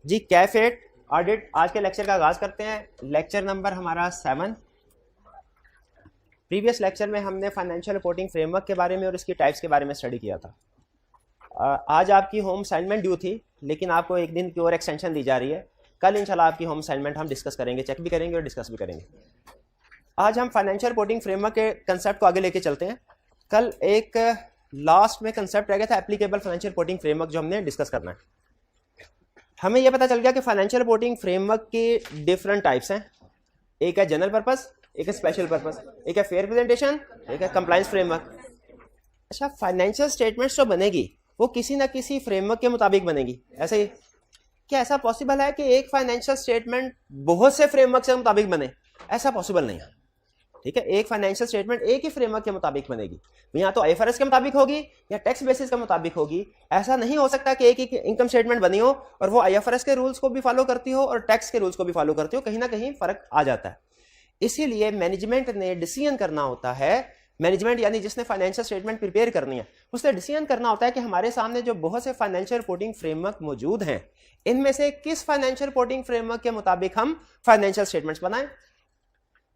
जी कैफेट audit आज के lecture का आगाज करते हैं। लेक्चर नंबर हमारा 7। प्रीवियस लेक्चर में हमने फाइनेंशियल रिपोर्टिंग फ्रेमवर्क के बारे में और इसकी टाइप्स के बारे में स्टडी किया था। आज आपकी होम असाइनमेंट ड्यू थी, लेकिन आपको एक दिन की और एक्सटेंशन दी जा रही है। कल इंशाल्लाह आपकी होम असाइनमेंट हम डिस्कस करेंगे, चेक भी करेंगे और डिस्कस भी करेंगे। आज हम फाइनेंशियल रिपोर्टिंग फ्रेमवर्क के कंसेप्ट को आगे लेके चलते हैं। कल एक लास्ट में कंसेप्ट रह गया था एप्लीकेबल फाइनेंशियल रिपोर्टिंग फ्रेमवर्क, जो हमने डिस्कस करना है। हमें यह पता चल गया कि फाइनेंशियल रिपोर्टिंग फ्रेमवर्क की डिफरेंट टाइप्स हैं। एक है जनरल पर्पस, एक है स्पेशल पर्पस, एक है फेयर प्रेजेंटेशन, एक है कंप्लायंस फ्रेमवर्क। अच्छा, फाइनेंशियल स्टेटमेंट्स जो बनेगी वो किसी ना किसी फ्रेमवर्क के मुताबिक बनेगी। ऐसे ही क्या ऐसा पॉसिबल है कि एक फाइनेंशियल स्टेटमेंट बहुत से फ्रेमवर्क के मुताबिक बने? ऐसा पॉसिबल नहीं है। ठीक है, एक फाइनेंशियल स्टेटमेंट एक ही फ्रेमवर्क के मुताबिक बनेगी, या तो आईएफआरएस के मुताबिक होगी या टैक्स बेसिस के मुताबिक होगी। ऐसा नहीं हो सकता कि एक ही इनकम स्टेटमेंट बनी हो और वो आईएफआरएस के रूल्स को भी फॉलो करती हो और टैक्स के रूल्स को भी फॉलो करती हो। कहीं ना कहीं फर्क आ जाता है। इसीलिए मैनेजमेंट ने डिसीजन करना होता है, मैनेजमेंट यानी जिसने फाइनेंशियल स्टेटमेंट प्रिपेयर करनी है, उसने डिसीजन करना होता है कि हमारे सामने जो बहुत से फाइनेंशियल रिपोर्टिंग फ्रेमवर्क मौजूद हैं, इनमें से किस फाइनेंशियल रिपोर्टिंग फ्रेमवर्क के मुताबिक हम फाइनेंशियल स्टेटमेंट्स बनाएं।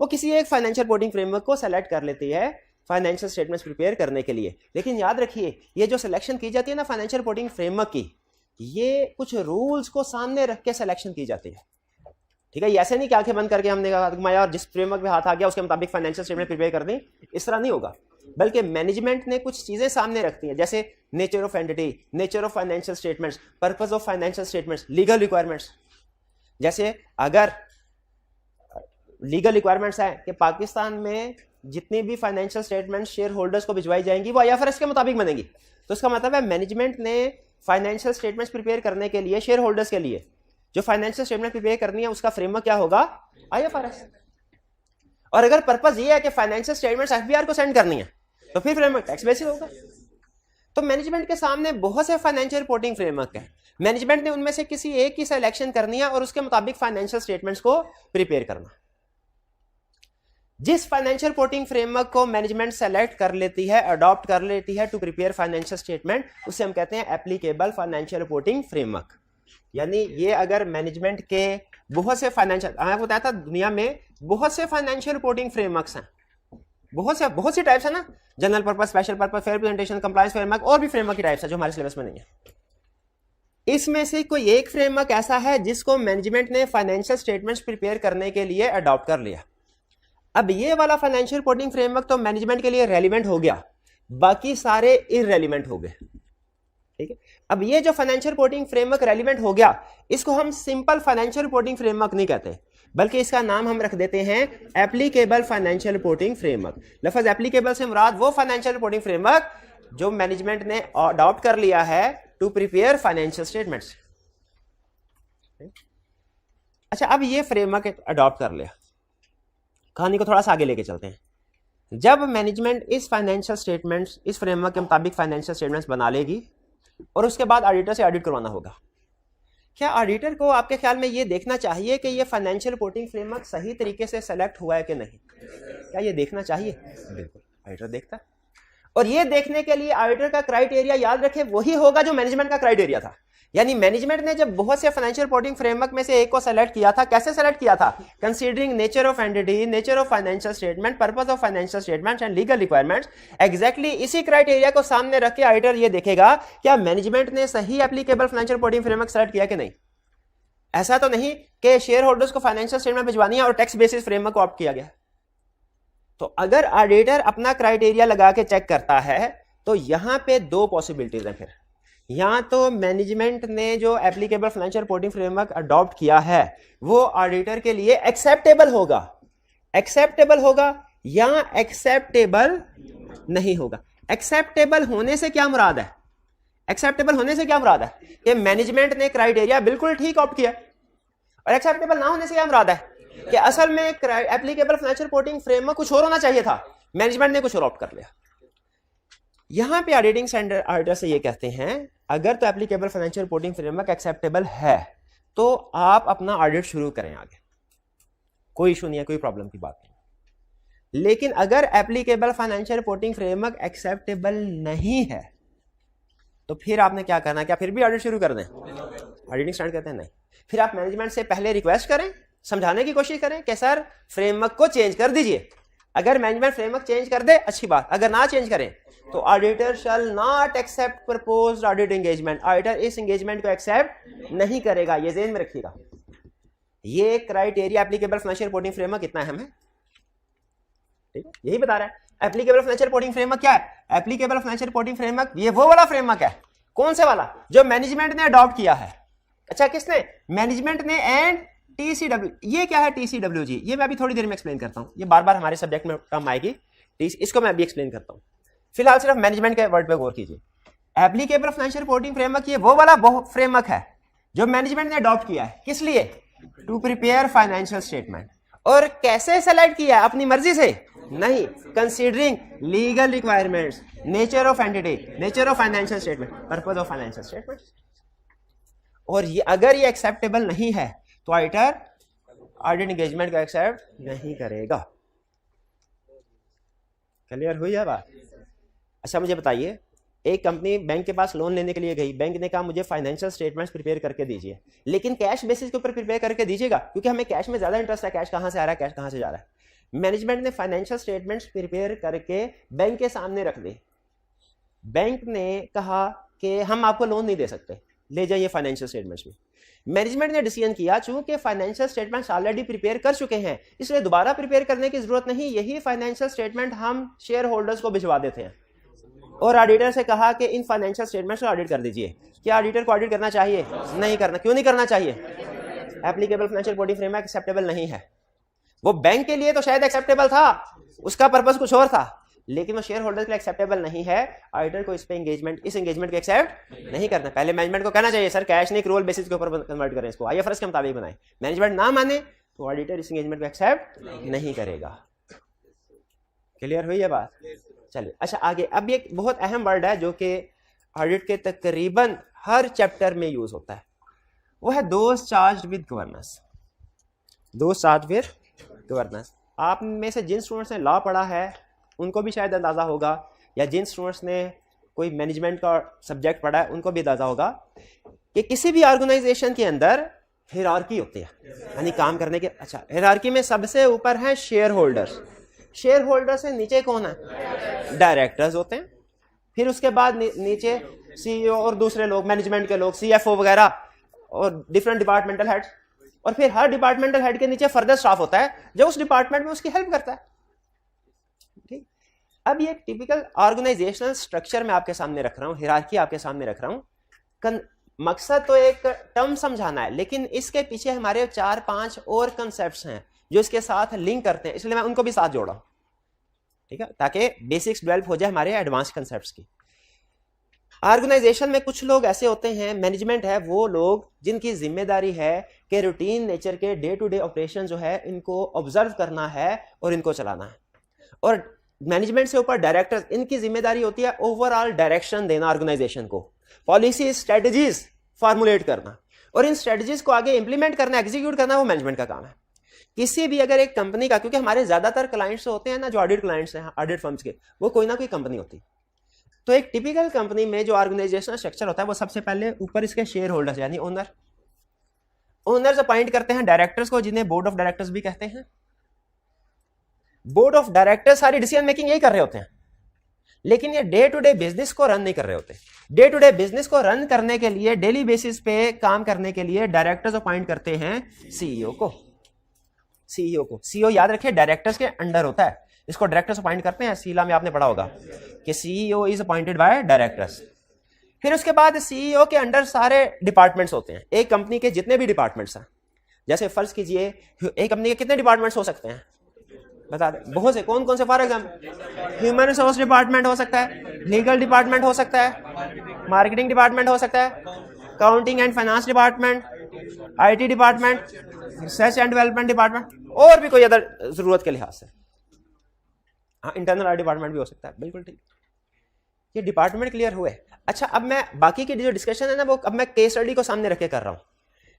वो किसी एक फाइनेंशियल रिपोर्टिंग फ्रेमवर्क को सेलेक्ट कर लेती है फाइनेंशियल स्टेटमेंट्स प्रिपेयर करने के लिए। लेकिन याद रखिए, ये जो सिलेक्शन की जाती है ना फाइनेंशियल रिपोर्टिंग फ्रेमवर्क की, ये कुछ रूल्स को सामने रख के सिलेक्शन की जाती है। ठीक है, ऐसे नहीं कि आंखें बंद करके हमने कहा यार जिस फ्रेमवर्क में हाथ आ गया उसके मुताबिक फाइनेंशियल स्टेटमेंट प्रिपेयर कर दें, इस तरह नहीं होगा। बल्कि मैनेजमेंट ने कुछ चीजें सामने रखती हैं, जैसे nature of entity, nature of financial statements, purpose of financial statements, legal requirements. जैसे अगर लीगल रिक्वायरमेंट्स है कि पाकिस्तान में जितनी भी फाइनेंशियल स्टेटमेंट शेयर होल्डर्स को भिजवाई जाएंगी वो आईएफआरएस के मुताबिक बनेगी, तो इसका मतलब है मैनेजमेंट ने फाइनेंशियल स्टेटमेंट्स प्रिपेयर करने के लिए शेयर होल्डर्स के लिए जो फाइनेंशियल स्टेटमेंट प्रिपेयर करनी है उसका फ्रेमवर्क क्या होगा? आईएफआरएस। और अगर पर्पस ये है कि फाइनेंशियल स्टेटमेंट्स एफबीआर को सेंड करनी है तो फिर फ्रेमवर्क टैक्स बेसिस होगा। तो मैनेजमेंट के सामने बहुत से फाइनेंशियल रिपोर्टिंग फ्रेमवर्क है, मैनेजमेंट ने उनमें से किसी एक की सिलेक्शन करनी है और उसके मुताबिक फाइनेंशियल स्टेटमेंट्स को प्रिपेयर करना। जिस फाइनेंशियल रिपोर्टिंग फ्रेमवर्क को मैनेजमेंट सेलेक्ट कर लेती है, अडॉप्ट कर लेती है टू प्रिपेयर फाइनेंशियल स्टेटमेंट, उसे हम कहते हैं एप्लीकेबल फाइनेंशियल रिपोर्टिंग फ्रेमवर्क। यानी ये अगर मैनेजमेंट के बहुत से फाइनेंशियल, आपको बताया था दुनिया में बहुत से फाइनेंशियल रिपोर्टिंग फ्रेमवर्क्स हैं, बहुत सी टाइप्स है ना, general purpose, special purpose, fair presentation, compliance framework, और भी फ्रेमवर्क की टाइप्स है जो हमारे सिलेबस में नहीं है। इसमें से कोई एक फ्रेमवर्क ऐसा है जिसको मैनेजमेंट ने फाइनेंशियल स्टेटमेंट्स प्रिपेयर करने के लिए अडॉप्ट कर लिया। अब ये वाला फाइनेंशियल रिपोर्टिंग फ्रेमवर्क तो मैनेजमेंट के लिए रेलिवेंट हो गया, बाकी सारे इररेलिवेंट हो गए। ठीक है, अब ये जो फाइनेंशियल रिपोर्टिंग फ्रेमवर्क रेलिवेंट हो गया, इसको हम सिंपल फाइनेंशियल रिपोर्टिंग फ्रेमवर्क नहीं कहते, बल्कि इसका नाम हम रख देते हैं एप्लीकेबल फाइनेंशियल रिपोर्टिंग फ्रेमवर्क। लफ्ज एप्लीकेबल से मुराद वो फाइनेंशियल रिपोर्टिंग फ्रेमवर्क जो मैनेजमेंट ने अडॉप्ट कर लिया है टू प्रिपेयर फाइनेंशियल स्टेटमेंट्स। अच्छा, अब ये फ्रेमवर्क अडॉप्ट कर लिया, कहानी को थोड़ा सा आगे लेके चलते हैं। जब मैनेजमेंट इस फाइनेंशियल स्टेटमेंट्स, इस फ्रेमवर्क के मुताबिक फाइनेंशियल स्टेटमेंट्स बना लेगी और उसके बाद ऑडिटर से ऑडिट करवाना होगा, क्या ऑडिटर को आपके ख्याल में ये देखना चाहिए कि ये फाइनेंशियल रिपोर्टिंग फ्रेमवर्क सही तरीके से सेलेक्ट हुआ है कि नहीं? क्या ये देखना चाहिए? बिल्कुल, ऑडिटर देखता है। और ये देखने के लिए ऑडिटर का क्राइटेरिया याद रखे वही होगा जो मैनेजमेंट का क्राइटेरिया था। यानी मैनेजमेंट ने जब बहुत से फाइनेंशियल रिपोर्टिंग फ्रेमवर्क में से एक को सेलेक्ट किया था, कैसे सेलेक्ट किया था? Considering nature of entity, nature of financial statement, purpose of financial statements and legal requirements. Exactly इसी क्राइटेरिया को सामने रख के ऑडिटर ये देखेगा क्या मैनेजमेंट ने सही applicable financial reporting framework select किया कि नहीं। ऐसा तो नहीं कि शेयर होल्डर्स को फाइनेंशियल स्टेटमेंट भिजवानी है और टैक्स बेसिस फ्रेमवर्क को ऑप्ट किया गया। तो अगर ऑडिटर अपना क्राइटेरिया लगा के चेक करता है तो यहां पे दो पॉसिबिलिटीज हैं। फिर या तो मैनेजमेंट ने जो applicable financial reporting framework adopt किया है वो ऑडिटर के लिए एक्सेप्टेबल होगा या एक्सेप्टेबल नहीं होगा। एक्सेप्टेबल होने से क्या मुराद है? एक्सेप्टेबल होने से क्या मुराद है कि मैनेजमेंट ने क्राइटेरिया बिल्कुल ठीक ऑप्ट किया, और एक्सेप्टेबल ना होने से क्या मुराद है कि असल में एप्लीकेबल फाइनेंशियल रिपोर्टिंग फ्रेमवर्क कुछ और होना चाहिए था, मैनेजमेंट ने कुछ और ऑप्ट कर लिया। यहां पे ऑडिटिंग स्टैंडर्ड ऑडिटर से ये कहते हैं अगर तो applicable financial reporting framework acceptable है तो आप अपना ऑडिट शुरू करें आगे, कोई इशू नहीं है, कोई प्रॉब्लम की बात नहीं। लेकिन अगर applicable financial reporting framework acceptable नहीं है तो फिर आपने क्या करना है? क्या फिर भी ऑडिट शुरू कर दें? ऑडिटिंग स्टैंडर्ड कहते हैं नहीं। फिर आप मैनेजमेंट से पहले रिक्वेस्ट करें, समझाने की कोशिश करें कि सर फ्रेमवर्क को चेंज कर दीजिए। अगर मैनेजमेंट फ्रेमवर्क चेंज कर दे अच्छी बात, अगर ना चेंज करें तो auditor shall not accept proposed audit engagement, auditor इस एंगेजमेंट को एक्सेप्ट नहीं करेगा। ये ध्यान में रखिएगा। ये criteria applicable financial reporting framework कितना अहम है, ठीक है, यही बता रहा है। एप्लीकेबल फाइनेंशियल रिपोर्टिंग फ्रेमवर्क क्या है? एप्लीकेबल फाइनेंशियल रिपोर्टिंग फ्रेमवर्क ये वो वाला फ्रेमवर्क है। कौन से वाला? जो मैनेजमेंट ने अडॉप्ट किया है। अच्छा, किसने? मैनेजमेंट ने एंड टीसीडब्ल्यू। ये क्या है टीसीडब्ल्यू जी? ये मैं अभी थोड़ी देर में एक्सप्लेन करता हूं, ये बार बार हमारे सब्जेक्ट में टर्म आएगी, इसको मैं अभी एक्सप्लेन करता हूं। फिलहाल सिर्फ मैनेजमेंट के वर्ड पे गौर कीजिए। एप्लीकेबल फाइनेंशियल रिपोर्टिंग फ्रेमवर्क ये वो वाला फ्रेमवर्क है जो मैनेजमेंट ने अडॉप्ट किया है। किस लिए? To prepare financial statement. और कैसे सेलेक्ट किया है? अपनी मर्जी से नहीं, considering legal requirements, nature of entity, nature of financial statement, purpose of financial statement. और ये अगर ये एक्सेप्टेबल नहीं है तो ऑडिटर ऑडिट एंगेजमेंट को एक्सेप्ट नहीं करेगा। क्लियर हुई है बात? अच्छा, मुझे बताइए, एक कंपनी बैंक के पास लोन लेने के लिए गई, बैंक ने कहा मुझे फाइनेंशियल स्टेटमेंट्स प्रिपेयर करके दीजिए, लेकिन कैश बेसिस के ऊपर प्रिपेयर करके दीजिएगा क्योंकि हमें कैश में ज्यादा इंटरेस्ट है, कैश कहां से आ रहा है, कैश कहां से जा रहा है। मैनेजमेंट ने फाइनेंशियल स्टेटमेंट्स प्रिपेयर करके बैंक के सामने रख दी। बैंक ने कहा कि हम आपको लोन नहीं दे सकते, ले जाइए फाइनेंशियल स्टेटमेंट्स में। मैनेजमेंट ने डिसीजन किया चूंकि फाइनेंशियल स्टेटमेंट्स ऑलरेडी प्रिपेयर कर चुके हैं इसलिए दोबारा प्रिपेयर करने की जरूरत नहीं, यही फाइनेंशियल स्टेटमेंट हम शेयर होल्डर्स को भिजवा देते हैं। और ऑडिटर से कहा कि इन फाइनेंशियल स्टेटमेंट्स को ऑडिट कर दीजिए। क्या ऑडिटर को ऑडिट करना चाहिए? नहीं करना। क्यों नहीं करना चाहिए? Applicable financial reporting framework acceptable नहीं है। वो बैंक के लिए तो शायद एक्सेप्टेबल था, उसका पर्पस कुछ और था, लेकिन वो शेयर होल्डर के लिए एक्सेप्टेबल नहीं है। ऑडिटर को इस पे इस एंगेजमेंट को एक्सेप्ट नहीं करना। पहले मैनेजमेंट को कहना चाहिए सर कैश नहीं, एक्रूअल बेसिस के ऊपर कन्वर्ट करें इसको, आईएफआरएस के मुताबिक बनाएं। मैनेजमेंट ना माने तो ऑडिटर इस एंगेजमेंट को एक्सेप्ट नहीं करेगा। क्लियर हुई है बात? चलिए, अच्छा आगे। अब एक बहुत अहम वर्ड है जो कि ऑडिट के तकरीबन हर चैप्टर में यूज होता है, वो है those charged with governance. Those charged with governance. आप में से जिन स्टूडेंट्स ने लॉ पढ़ा है उनको भी शायद अंदाजा होगा, या जिन स्टूडेंट्स ने कोई मैनेजमेंट का सब्जेक्ट पढ़ा है उनको भी अंदाजा होगा कि किसी भी ऑर्गेनाइजेशन के अंदर हियरार्की होती है, यानी काम करने के। अच्छा, हियरार्की में सबसे ऊपर है शेयर होल्डर्स। शेयर होल्डर से नीचे कौन है? डायरेक्टर्स होते हैं। फिर उसके बाद नीचे सीईओ और दूसरे लोग, मैनेजमेंट के लोग, सीएफओ वगैरह और डिफरेंट डिपार्टमेंटल हेड्स। और फिर हर डिपार्टमेंटल हेड के नीचे फर्दर स्टाफ होता है जो उस डिपार्टमेंट में उसकी हेल्प करता है। ठीक, अब ये टिपिकल ऑर्गेनाइजेशनल स्ट्रक्चर मैं आपके सामने रख रहा हूँ, हियरार्की आपके सामने रख रहा हूँ। मकसद तो एक टर्म समझाना है, लेकिन इसके पीछे हमारे 4-5 और कंसेप्ट्स हैं जो इसके साथ लिंक करते हैं, इसलिए मैं उनको भी साथ जोड़ा, ठीक है, ताकि बेसिक्स डेवलप हो जाए हमारे एडवांस कंसेप्ट्स की। ऑर्गेनाइजेशन में कुछ लोग ऐसे होते हैं, मैनेजमेंट है वो लोग जिनकी जिम्मेदारी है कि रूटीन नेचर के डे टू डे ऑपरेशन जो है इनको ऑब्जर्व करना है और इनको चलाना है। और मैनेजमेंट से ऊपर डायरेक्टर्स, इनकी जिम्मेदारी होती है ओवरऑल डायरेक्शन देना ऑर्गेनाइजेशन को, पॉलिसी स्ट्रेटजीज फॉर्मुलेट करना, और इन स्ट्रेटजीज को आगे इंप्लीमेंट करना, एग्जीक्यूट करना वो मैनेजमेंट का काम है। किसी भी अगर एक कंपनी का, क्योंकि हमारे ज्यादातर क्लाइंट्स होते हैं ना जो ऑडिट क्लाइंट्स हैं, ऑडिट फर्म्स के, वो कोई ना कोई कंपनी होती। तो एक टिपिकल कंपनी में जो ऑर्गेनाइजेशनल स्ट्रक्चर होता है वो सबसे पहले ऊपर इसके शेयर होल्डर्स यानी ओनर्स अपॉइंट करते हैं डायरेक्टर्स को, जिन्हें बोर्ड ऑफ डायरेक्टर्स भी कहते हैं। बोर्ड ऑफ डायरेक्टर्स सारी डिसीजन मेकिंग यही कर रहे होते हैं, लेकिन ये डे टू डे बिजनेस को रन नहीं कर रहे होते। डे टू डे बिजनेस को रन करने के लिए, डेली बेसिस पे काम करने के लिए डायरेक्टर्स अपॉइंट करते हैं सीईओ को। सीईओ याद रखिए डायरेक्टर्स के अंडर होता है, इसको डायरेक्टर्स अपॉइंट करते हैं। सीला में आपने पढ़ा होगा कि CEO is appointed by directors. फिर उसके बाद सीईओ के अंडर सारे डिपार्टमेंट्स होते हैं, एक कंपनी के जितने भी डिपार्टमेंट्स हैं। जैसे फर्ज कीजिए एक कंपनी के कितने डिपार्टमेंट्स हो सकते हैं, बता दें, बहुत से। कौन कौन से? For example human resource department हो सकता है, लीगल डिपार्टमेंट हो सकता है, मार्केटिंग डिपार्टमेंट हो सकता है, accounting and finance department, IT department, research and development department, और भी कोई अदर जरूरत के लिहाज से। हाँ, इंटरनल आईटी डिपार्टमेंट भी हो सकता है, बिल्कुल ठीक। ये डिपार्टमेंट क्लियर हुए। अच्छा, अब मैं बाकी की जो डिस्कशन है ना वो अब मैं केस स्टडी को सामने रख के कर रहा हूँ।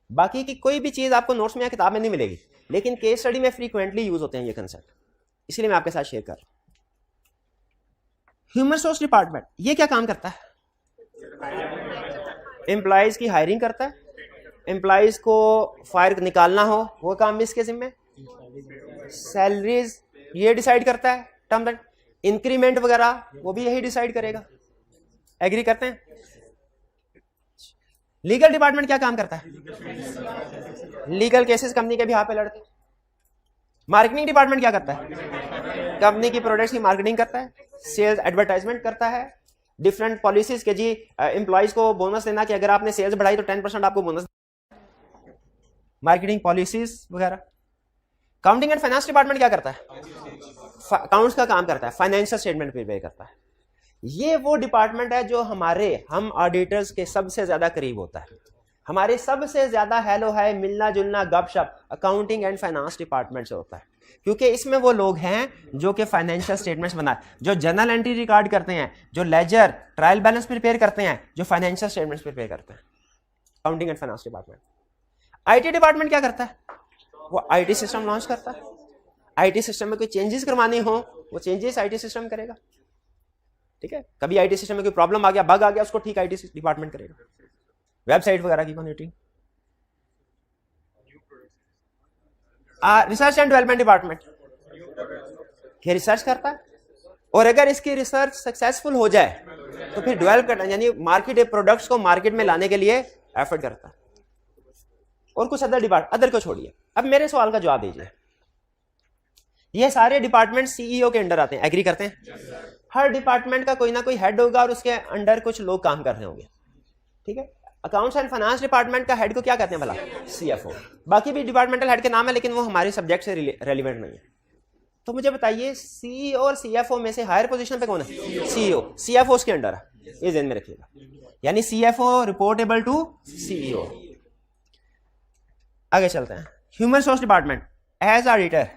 बाकी की कोई भी चीज आपको नोट्स में या किताब में नहीं मिलेगी, लेकिन केस स्टडी में फ्रीक्वेंटली यूज होते हैं ये कंसेप्ट, इसलिए मैं आपके साथ शेयर कर रहा हूं। ह्यूमन रिसोर्स डिपार्टमेंट ये क्या काम करता है? एम्प्लॉयज की हायरिंग करता है, एम्प्लॉयज को फायर निकालना हो वो काम भी इसके जिम्मे। सैलरीज ये डिसाइड करता है, टर्म इंक्रीमेंट वगैरह वो भी यही डिसाइड करेगा। एग्री करते हैं? लीगल डिपार्टमेंट क्या काम करता है? लीगल केसेस कंपनी के भी पे लड़ते हैं। मार्केटिंग डिपार्टमेंट क्या करता है? कंपनी की प्रोडक्ट्स की मार्केटिंग करता है, सेल्स एडवर्टाइजमेंट करता है, डिफरेंट पॉलिसीज के जी एम्प्लॉयज को बोनस देना कि अगर आपने सेल्स बढ़ाई तो 10% आपको बोनस, मार्केटिंग पॉलिसीज वगैरह। काउंटिंग एंड फाइनेंस डिपार्टमेंट क्या करता है? अकाउंट्स का काम करता है, फाइनेंशियल स्टेटमेंट प्रिपेयर करता है। ये वो डिपार्टमेंट है जो हम ऑडिटर्स के सबसे ज्यादा करीब होता है। हमारे सबसे ज्यादा हेलो हाय मिलना जुलना गपशप अकाउंटिंग एंड फाइनेंस डिपार्टमेंट से होता है, क्योंकि इसमें वो लोग हैं जो कि फाइनेंशियल स्टेटमेंट्स बनाए, जो जर्नल एंट्री रिकॉर्ड करते हैं, जो लेजर ट्रायल बैलेंस प्रिपेयर करते हैं, जो फाइनेंशियल स्टेटमेंट्स प्रिपेयर करते हैं। Accounting and finance department. IT department क्या करता है? वो आईटी सिस्टम लॉन्च करता है। आईटी सिस्टम में कोई चेंजेस करवानी हो वो चेंजेस आईटी सिस्टम करेगा। ठीक है, कभी आईटी सिस्टम में कोई प्रॉब्लम आ गया, बग आ गया, उसको ठीक आईटी डिपार्टमेंट करेगा। वेबसाइट वगैरह की monitoring. Research and development department ये रिसर्च करता है, और अगर इसकी रिसर्च सक्सेसफुल हो जाए तो फिर डेवलप करना, यानी मार्केट प्रोडक्ट्स को मार्केट में लाने के लिए एफर्ट करता है। और कुछ अदर को छोड़िए, अब मेरे सवाल का जवाब दीजिए। ये सारे डिपार्टमेंट सीईओ के अंडर आते हैं, एग्री करते हैं? हर डिपार्टमेंट का कोई ना कोई हेड होगा और उसके अंडर कुछ लोग काम कर रहे होंगे। ठीक है, अकाउंट्स एंड फाइनेंस डिपार्टमेंट का हेड को क्या कहते हैं भला? सीएफओ। बाकी भी डिपार्टमेंटल हेड के नाम है, लेकिन वो हमारे सब्जेक्ट से रेलिवेंट नहीं है। तो मुझे बताइए सीईओ और सीएफओ में से हायर पोजीशन पे कौन है? सीईओ। सीएफओ उसके अंडर है, ये ध्यान में रखिएगा, यानी सीएफओ रिपोर्टेबल टू सीईओ। आगे चलते हैं। Human source department. As auditor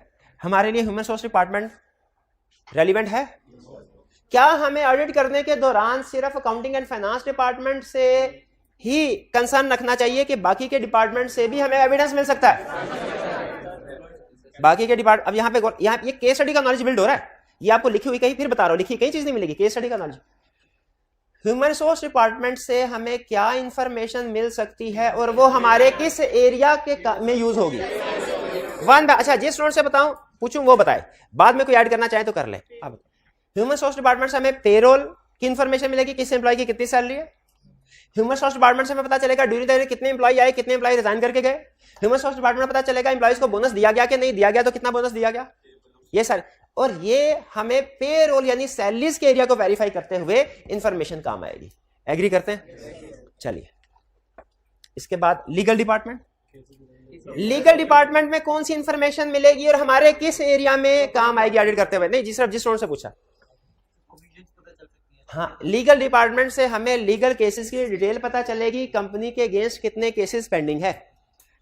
हमारे लिए ह्यूमन सोर्स डिपार्टमेंट रेलिवेंट है क्या? हमें ऑडिट करने के दौरान सिर्फ अकाउंटिंग एंड फाइनेंस डिपार्टमेंट से ही कंसर्न रखना चाहिए कि बाकी के डिपार्टमेंट से भी हमें एविडेंस मिल सकता है? बाकी के डिपार्टमेंट, अब यहाँ ये केस स्टडी का नॉलेज बिल्ड हो रहा है, ये आपको लिखी हुई कहीं, फिर बता रहा हूं, लिखी कहीं चीज नहीं मिलेगी, केस स्टडी का नॉलेज। ह्यूमन सोर्स डिपार्टमेंट से हमें क्या इंफॉर्मेशन मिल सकती है और वो हमारे किस एरिया के में यूज होगी? अच्छा, जिस स्टूडेंट से बताऊं पूछूं वो बताए, बाद में कोई ऐड करना चाहे तो कर ले। अब ह्यूमन सोर्स डिपार्टमेंट से हमें पेरोल की इंफॉर्मेशन मिलेगी, किस एम्प्लॉय की कितनी सैलरी है। ह्यूमन सोर्स डिपार्टमेंट से हमें पता चलेगा ड्यूरिंग द ईयर कितने एम्प्लॉय आए, कितने एम्प्लॉय रिजाइन करके गए। ह्यूमन सोर्स डिपार्टमेंट में पता चलेगा एम्प्लॉयज को बोनस दिया गया कि नहीं दिया गया, तो कितना बोनस दिया गया, ये सारे। और ये हमें पेरोल यानी सैलरीज के एरिया को वेरीफाई करते हुए इंफॉर्मेशन काम आएगी। एग्री करते हैं? चलिए, इसके बाद लीगल डिपार्टमेंट। लीगल डिपार्टमेंट में कौन सी इंफॉर्मेशन मिलेगी और हमारे किस एरिया में काम आएगी ऑडिट करते हुए? नहीं, जिस स्टूडेंट से पूछा। हाँ, लीगल डिपार्टमेंट से हमें लीगल केसेस की डिटेल पता चलेगी, कंपनी के अगेंस्ट कितने केसेस पेंडिंग है,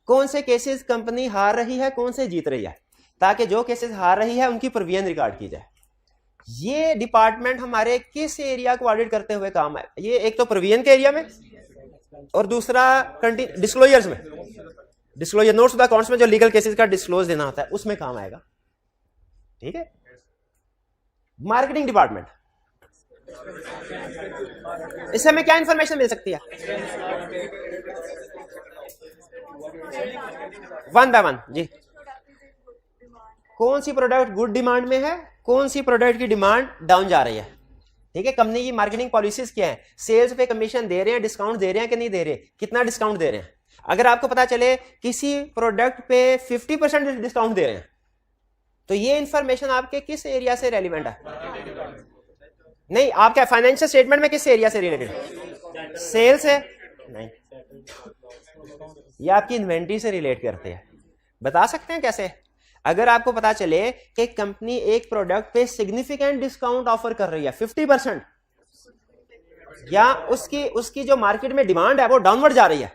कौन से केसेस कंपनी हार रही है, कौन से जीत रही है, ताकि जो केसेस हार रही है उनकी प्रोविजन रिकॉर्ड की जाए। ये डिपार्टमेंट हमारे किस एरिया को ऑडिट करते हुए काम आए? ये एक तो प्रोविजन के एरिया में और दूसरा डिस्क्लोजर्स में, disclosure notes to the accounts में जो लीगल केसेस का डिस्क्लोज देना होता है उसमें काम आएगा। ठीक है। मार्केटिंग डिपार्टमेंट, इससे हमें क्या इंफॉर्मेशन मिल सकती है? वन बाय वन जी। कौन सी प्रोडक्ट गुड डिमांड में है, कौन सी प्रोडक्ट की डिमांड डाउन जा रही है। ठीक है, कंपनी की मार्केटिंग पॉलिसीज क्या है, सेल्स पे कमीशन दे रहे हैं, डिस्काउंट दे रहे हैं कि नहीं दे रहे, कितना डिस्काउंट दे रहे हैं। अगर आपको पता चले किसी प्रोडक्ट पे 50% डिस्काउंट दे रहे हैं तो ये इंफॉर्मेशन आपके किस एरिया से रेलिवेंट है? नहीं, आपका फाइनेंशियल स्टेटमेंट में किस एरिया से रिलेटेड? सेल्स है? नहीं, ये आपकी इन्वेंट्री से रिलेट करते हैं। बता सकते हैं कैसे? अगर आपको पता चले कि कंपनी एक प्रोडक्ट पे सिग्निफिकेंट डिस्काउंट ऑफर कर रही है 50%, या उसकी जो मार्केट में डिमांड है वो डाउनवर्ड जा रही है,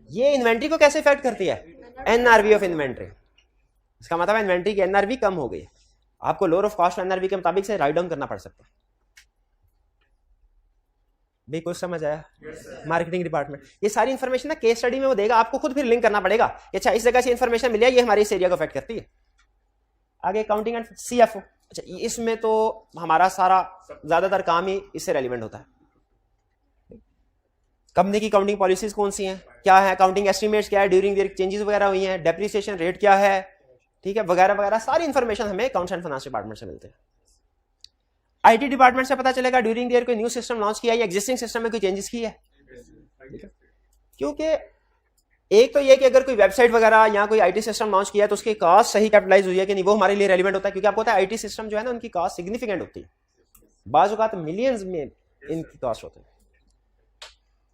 ये इन्वेंट्री को कैसे इफेक्ट करती है? NRV of inventory. इसका मतलब इन्वेंट्री की एनआरवी कम हो गई है, आपको लोअर ऑफ कॉस्ट एनआरवी के मुताबिक से राइट डाउन करना पड़ सकता है। भी कुछ समझ आया? मार्केटिंग डिपार्टमेंट ये सारी इंफॉर्मेशन ना केस स्टडी में वो देगा, आपको खुद फिर लिंक करना पड़ेगा। अच्छा, इस जगह से इंफॉर्मेशन मिली है, ये हमारे इस एरिया को अफेक्ट करती है। आगे अकाउंटिंग एंड सीएफओ। अच्छा, इसमें तो हमारा सारा ज्यादातर काम ही इससे रेलिवेंट होता है। कंपनी की काउंटिंग पॉलिसीज कौन सी हैं, क्या है, काउंटिंग एस्टिमेट्स क्या है, ड्यूरिंग ईयर चेंजेस वगैरह हुई हैं, डेप्रिसिएशन रेट क्या है, ठीक है, वगैरह वगैरह सारी इंफॉर्मेशन हमें अकाउंट्स एंड फाइनेंस डिपार्टमेंट से मिलते हैं। आईटी डिपार्टमेंट से पता चलेगा ड्यूरिंग ईयर कोई न्यू सिस्टम लॉन्च किया है या एग्जिस्टिंग सिस्टम में कोई चेंजेस की है। क्योंकि एक तो ये कि अगर कोई वेबसाइट वगैरह या कोई आईटी सिस्टम लॉन्च किया है तो उसकी कॉस्ट सही कैपिटलाइज हुई है कि नहीं, वो हमारे लिए रेलिवेंट होता है, क्योंकि आपको पता है आईटी सिस्टम जो है ना उनकी कॉस्ट सिग्निफिकेंट होती है, बाज़ औक़ात मिलियंस में इनकी कॉस्ट होती है।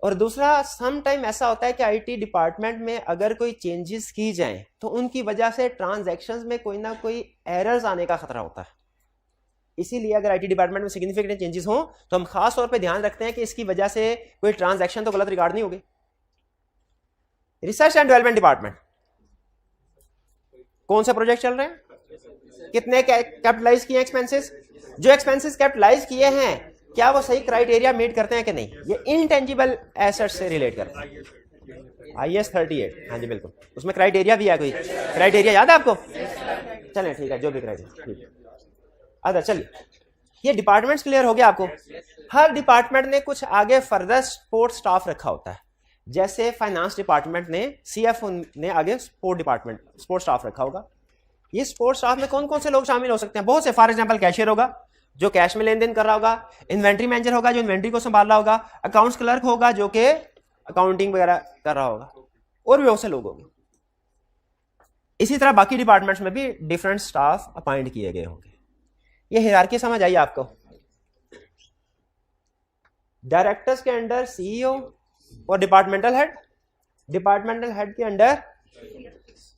और दूसरा, सम टाइम ऐसा होता है कि आईटी डिपार्टमेंट में अगर कोई चेंजेस की जाए तो उनकी वजह से ट्रांजैक्शंस में कोई ना कोई एरर्स आने का खतरा होता है। इसीलिए अगर आईटी डिपार्टमेंट में सिग्निफिकेंट चेंजेस हों तो हम खास तौर पे ध्यान रखते हैं कि इसकी वजह से कोई ट्रांजैक्शन तो गलत रिकॉर्ड नहीं होगी। रिसर्च एंड डेवलपमेंट डिपार्टमेंट, कौन से प्रोजेक्ट चल रहे हैं, कितने कैपिटलाइज किए एक्सपेंसेस, जो एक्सपेंसेस कैपिटलाइज किए हैं क्या वो सही क्राइटेरिया मीट करते हैं कि नहीं, ये इनटेंजिबल एसेट्स से रिलेट करते हैं। IAS 38, हाँ जी बिल्कुल, उसमें क्राइटेरिया भी है, कोई क्राइटेरिया याद है आपको? चलें ठीक है, जो भी क्राइटेरिया ठीक है। अच्छा चलिए, ये डिपार्टमेंट्स क्लियर हो गया आपको। हर डिपार्टमेंट ने कुछ आगे फर्दर सपोर्ट स्टाफ रखा होता है, जैसे फाइनेंस डिपार्टमेंट ने CFO ने आगे सपोर्ट स्टाफ रखा होगा। ये सपोर्ट स्टाफ में कौन कौन से लोग शामिल हो सकते हैं, बहुत से, फॉर एग्जांपल कैशियर होगा जो कैश में लेन देन कर रहा होगा, इन्वेंट्री मैनेजर होगा जो इन्वेंट्री को संभाल रहा होगा, अकाउंट्स क्लर्क होगा जो कि अकाउंटिंग वगैरह कर रहा होगा, और भी बहुत से लोग होंगे। इसी तरह बाकी डिपार्टमेंट्स में भी डिफरेंट स्टाफ अपॉइंट किए गए होंगे। ये हियरार्की समझ आई आपको? डायरेक्टर्स के अंडर CEO और डिपार्टमेंटल हेड के under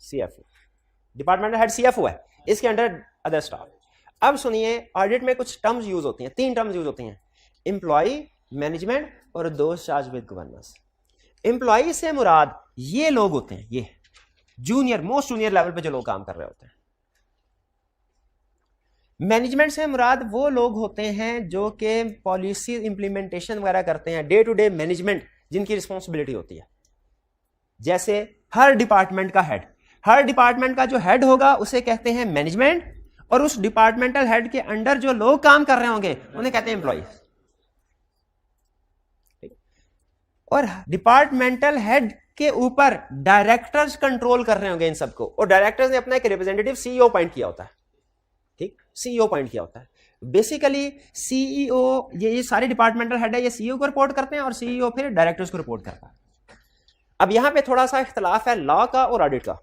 CFO, departmental head CFO है, इसके अंडर अदर स्टाफ। अब सुनिए, ऑडिट में कुछ टर्म्स यूज होती हैं, 3 टर्म्स यूज होती हैं, एम्प्लॉय, मैनेजमेंट और those charged with governance. Employ से मुराद ये लोग होते हैं, ये जूनियर, मोस्ट जूनियर लेवल पे जो लोग काम कर रहे होते हैं। मैनेजमेंट से मुराद वो लोग होते हैं जो कि पॉलिसी इंप्लीमेंटेशन वगैरह करते हैं, डे टू डे मैनेजमेंट जिनकी रिस्पॉन्सिबिलिटी होती है। जैसे हर डिपार्टमेंट का जो हेड होगा उसे कहते हैं मैनेजमेंट, और उस डिपार्टमेंटल हेड के अंडर जो लोग काम कर रहे होंगे उन्हें कहते हैं एम्प्लॉय। और डिपार्टमेंटल हेड के ऊपर डायरेक्टर्स कंट्रोल कर रहे होंगे इन सबको, और डायरेक्टर्स ने अपना एक रिप्रेजेंटेटिव CEO अपॉइंट किया होता है, ठीक, CEO अपॉइंट किया होता है। बेसिकली CEO, ये सारे डिपार्टमेंटल हेड है, ये CEO को रिपोर्ट करते हैं और CEO फिर डायरेक्टर्स को रिपोर्ट करता है। अब यहां पे थोड़ा सा इख्तलाफ है लॉ का और ऑडिट का।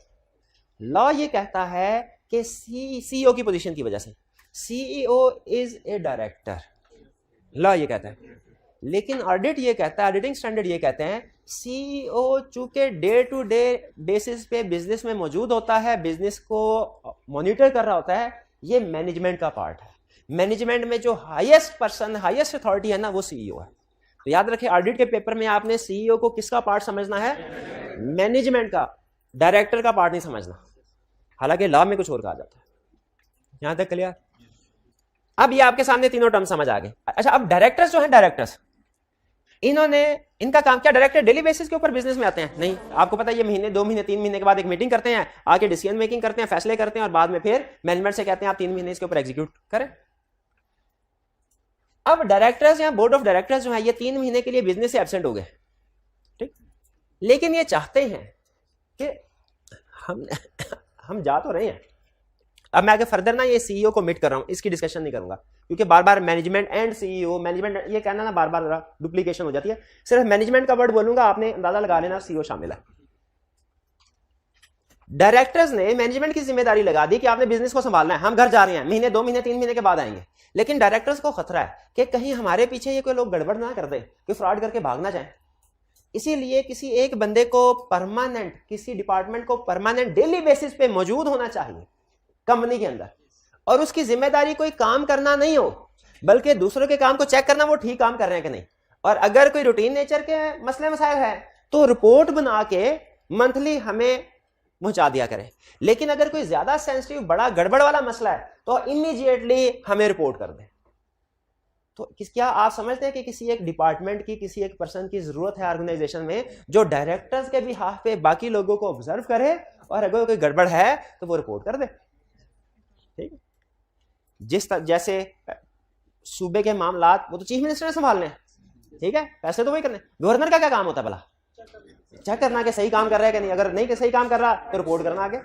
लॉ ये कहता है कि CEO की पोजीशन की वजह से CEO is a director, law ये कहता है। लेकिन ऑडिट ये कहता है, ऑडिटिंग स्टैंडर्ड ये कहते हैं CEO चूंकि डे टू डे बेसिस पे बिजनेस में मौजूद होता है, बिजनेस को मॉनिटर कर रहा होता है, ये मैनेजमेंट का पार्ट है। मैनेजमेंट में जो हाईएस्ट पर्सन, हाईएस्ट अथॉरिटी है ना, वो CEO है। तो याद रखें, ऑडिट के पेपर में आपने CEO को किसका पार्ट समझना है, मैनेजमेंट का, डायरेक्टर का पार्ट नहीं समझना। हालांकि लॉ में कुछ और कहा जाता है। यहां तक क्लियर? अब ये आपके सामने तीनों टर्म समझ आ गए। अच्छा, अब डायरेक्टर्स जो हैं, डायरेक्टर्स, इनका काम क्या, डायरेक्टर डेली बेसिस के ऊपर बिजनेस में आते हैं? नहीं, आपको पता है ये महीने, 2 महीने, 3 महीने के बाद एक मीटिंग करते हैं, आके डिसीजन मेकिंग करते हैं, फैसले करते हैं, और बाद में फिर मैनेजमेंट से कहते हैं आप 3 महीने इसके ऊपर एग्जीक्यूट करें। अब डायरेक्टर्स या बोर्ड ऑफ डायरेक्टर्स जो है ये 3 महीने के लिए बिजनेस से एब्सेंट हो गए, ठीक, लेकिन ये चाहते हैं कि हम जा तो रहे हैं। अब मैं आगे फर्दर ना ये CEO को मीट कर रहा हूं, इसकी डिस्कशन नहीं करूंगा, क्योंकि बार बार मैनेजमेंट एंड CEO, मैनेजमेंट ये कहना ना बार बार डुप्लीकेशन हो जाती है। सिर्फ मैनेजमेंट का वर्ड बोलूंगा, आपने अंदाजा लगा लेना CEO शामिल है। डायरेक्टर्स ने मैनेजमेंट की जिम्मेदारी लगा दी कि आपने बिजनेस को संभालना है, हम घर जा रहे हैं, महीने, 2 महीने, 3 महीने के बाद आएंगे। लेकिन डायरेक्टर्स को खतरा है कि कहीं हमारे पीछे ये कोई लोग गड़बड़ ना कर दे, कोई फ्रॉड करके भाग ना जाए। इसीलिए किसी एक बंदे को परमानेंट, किसी डिपार्टमेंट को परमानेंट डेली बेसिस पे मौजूद होना चाहिए कंपनी के अंदर, और उसकी जिम्मेदारी कोई काम करना नहीं हो, बल्कि दूसरों के काम को चेक करना वो ठीक काम कर रहे हैं कि नहीं। और अगर कोई रूटीन नेचर के मसले मसाइल है तो रिपोर्ट बना के मंथली हमें पहुंचा दिया करें। लेकिन अगर कोई ज्यादा सेंसिटिव, बड़ा गड़बड़ वाला मसला है तो इमीडिएटली हमें रिपोर्ट कर दे। तो क्या आप समझते हैं कि किसी एक डिपार्टमेंट की, किसी एक पर्सन की जरूरत है ऑर्गेनाइजेशन में जो डायरेक्टर्स के बिहाफ पे बाकी लोगों को ऑब्जर्व करे, और अगर कोई गड़बड़ है तो वो रिपोर्ट कर दे, ठीक है। जैसे सूबे के मामलात वो तो चीफ मिनिस्टर ने संभालने हैं, ठीक है, पैसे तो वही करने। गवर्नर का क्या काम होता है भला? चेक करना कि सही काम कर रहा है कि नहीं, अगर नहीं कि सही काम कर रहा तो रिपोर्ट करना आगे।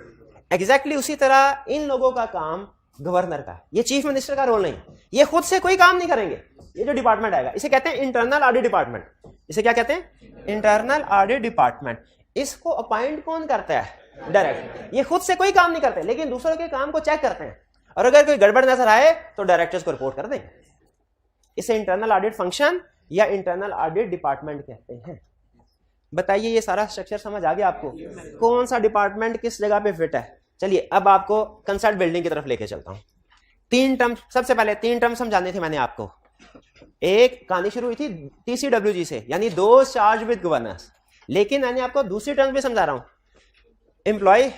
एग्जैक्टली उसी तरह इन लोगों का काम गवर्नर का, ये चीफ मिनिस्टर का रोल नहीं, ये खुद से कोई काम नहीं करेंगे। ये जो डिपार्टमेंट आएगा इसे कहते हैं इंटरनल ऑडिट डिपार्टमेंट। इसे क्या कहते हैं? Internal audit department. इसको अपॉइंट कौन करता है? डायरेक्टर। ये खुद से कोई काम नहीं करते, लेकिन दूसरों के काम को चेक करते हैं, और अगर कोई गड़बड़ नजर आए तो डायरेक्टर्स को रिपोर्ट कर देंगे। इसे इंटरनल ऑडिट फंक्शन या इंटरनल ऑडिट डिपार्टमेंट कहते हैं। बताइए ये सारा स्ट्रक्चर समझ आ गया आपको? कौन सा डिपार्टमेंट किस जगह पे फिट है? चलिए अब आपको कंसल्ट बिल्डिंग की तरफ लेके चलता हूं। 3 टर्म, सबसे पहले 3 टर्म समझाने थे मैंने आपको। एक कहानी शुरू हुई थी TCWG से, यानी दोज चार्ज विद गवर्नेंस, लेकिन मैंने आपको दूसरी टर्म भी समझा रहा हूं। एम्प्लॉय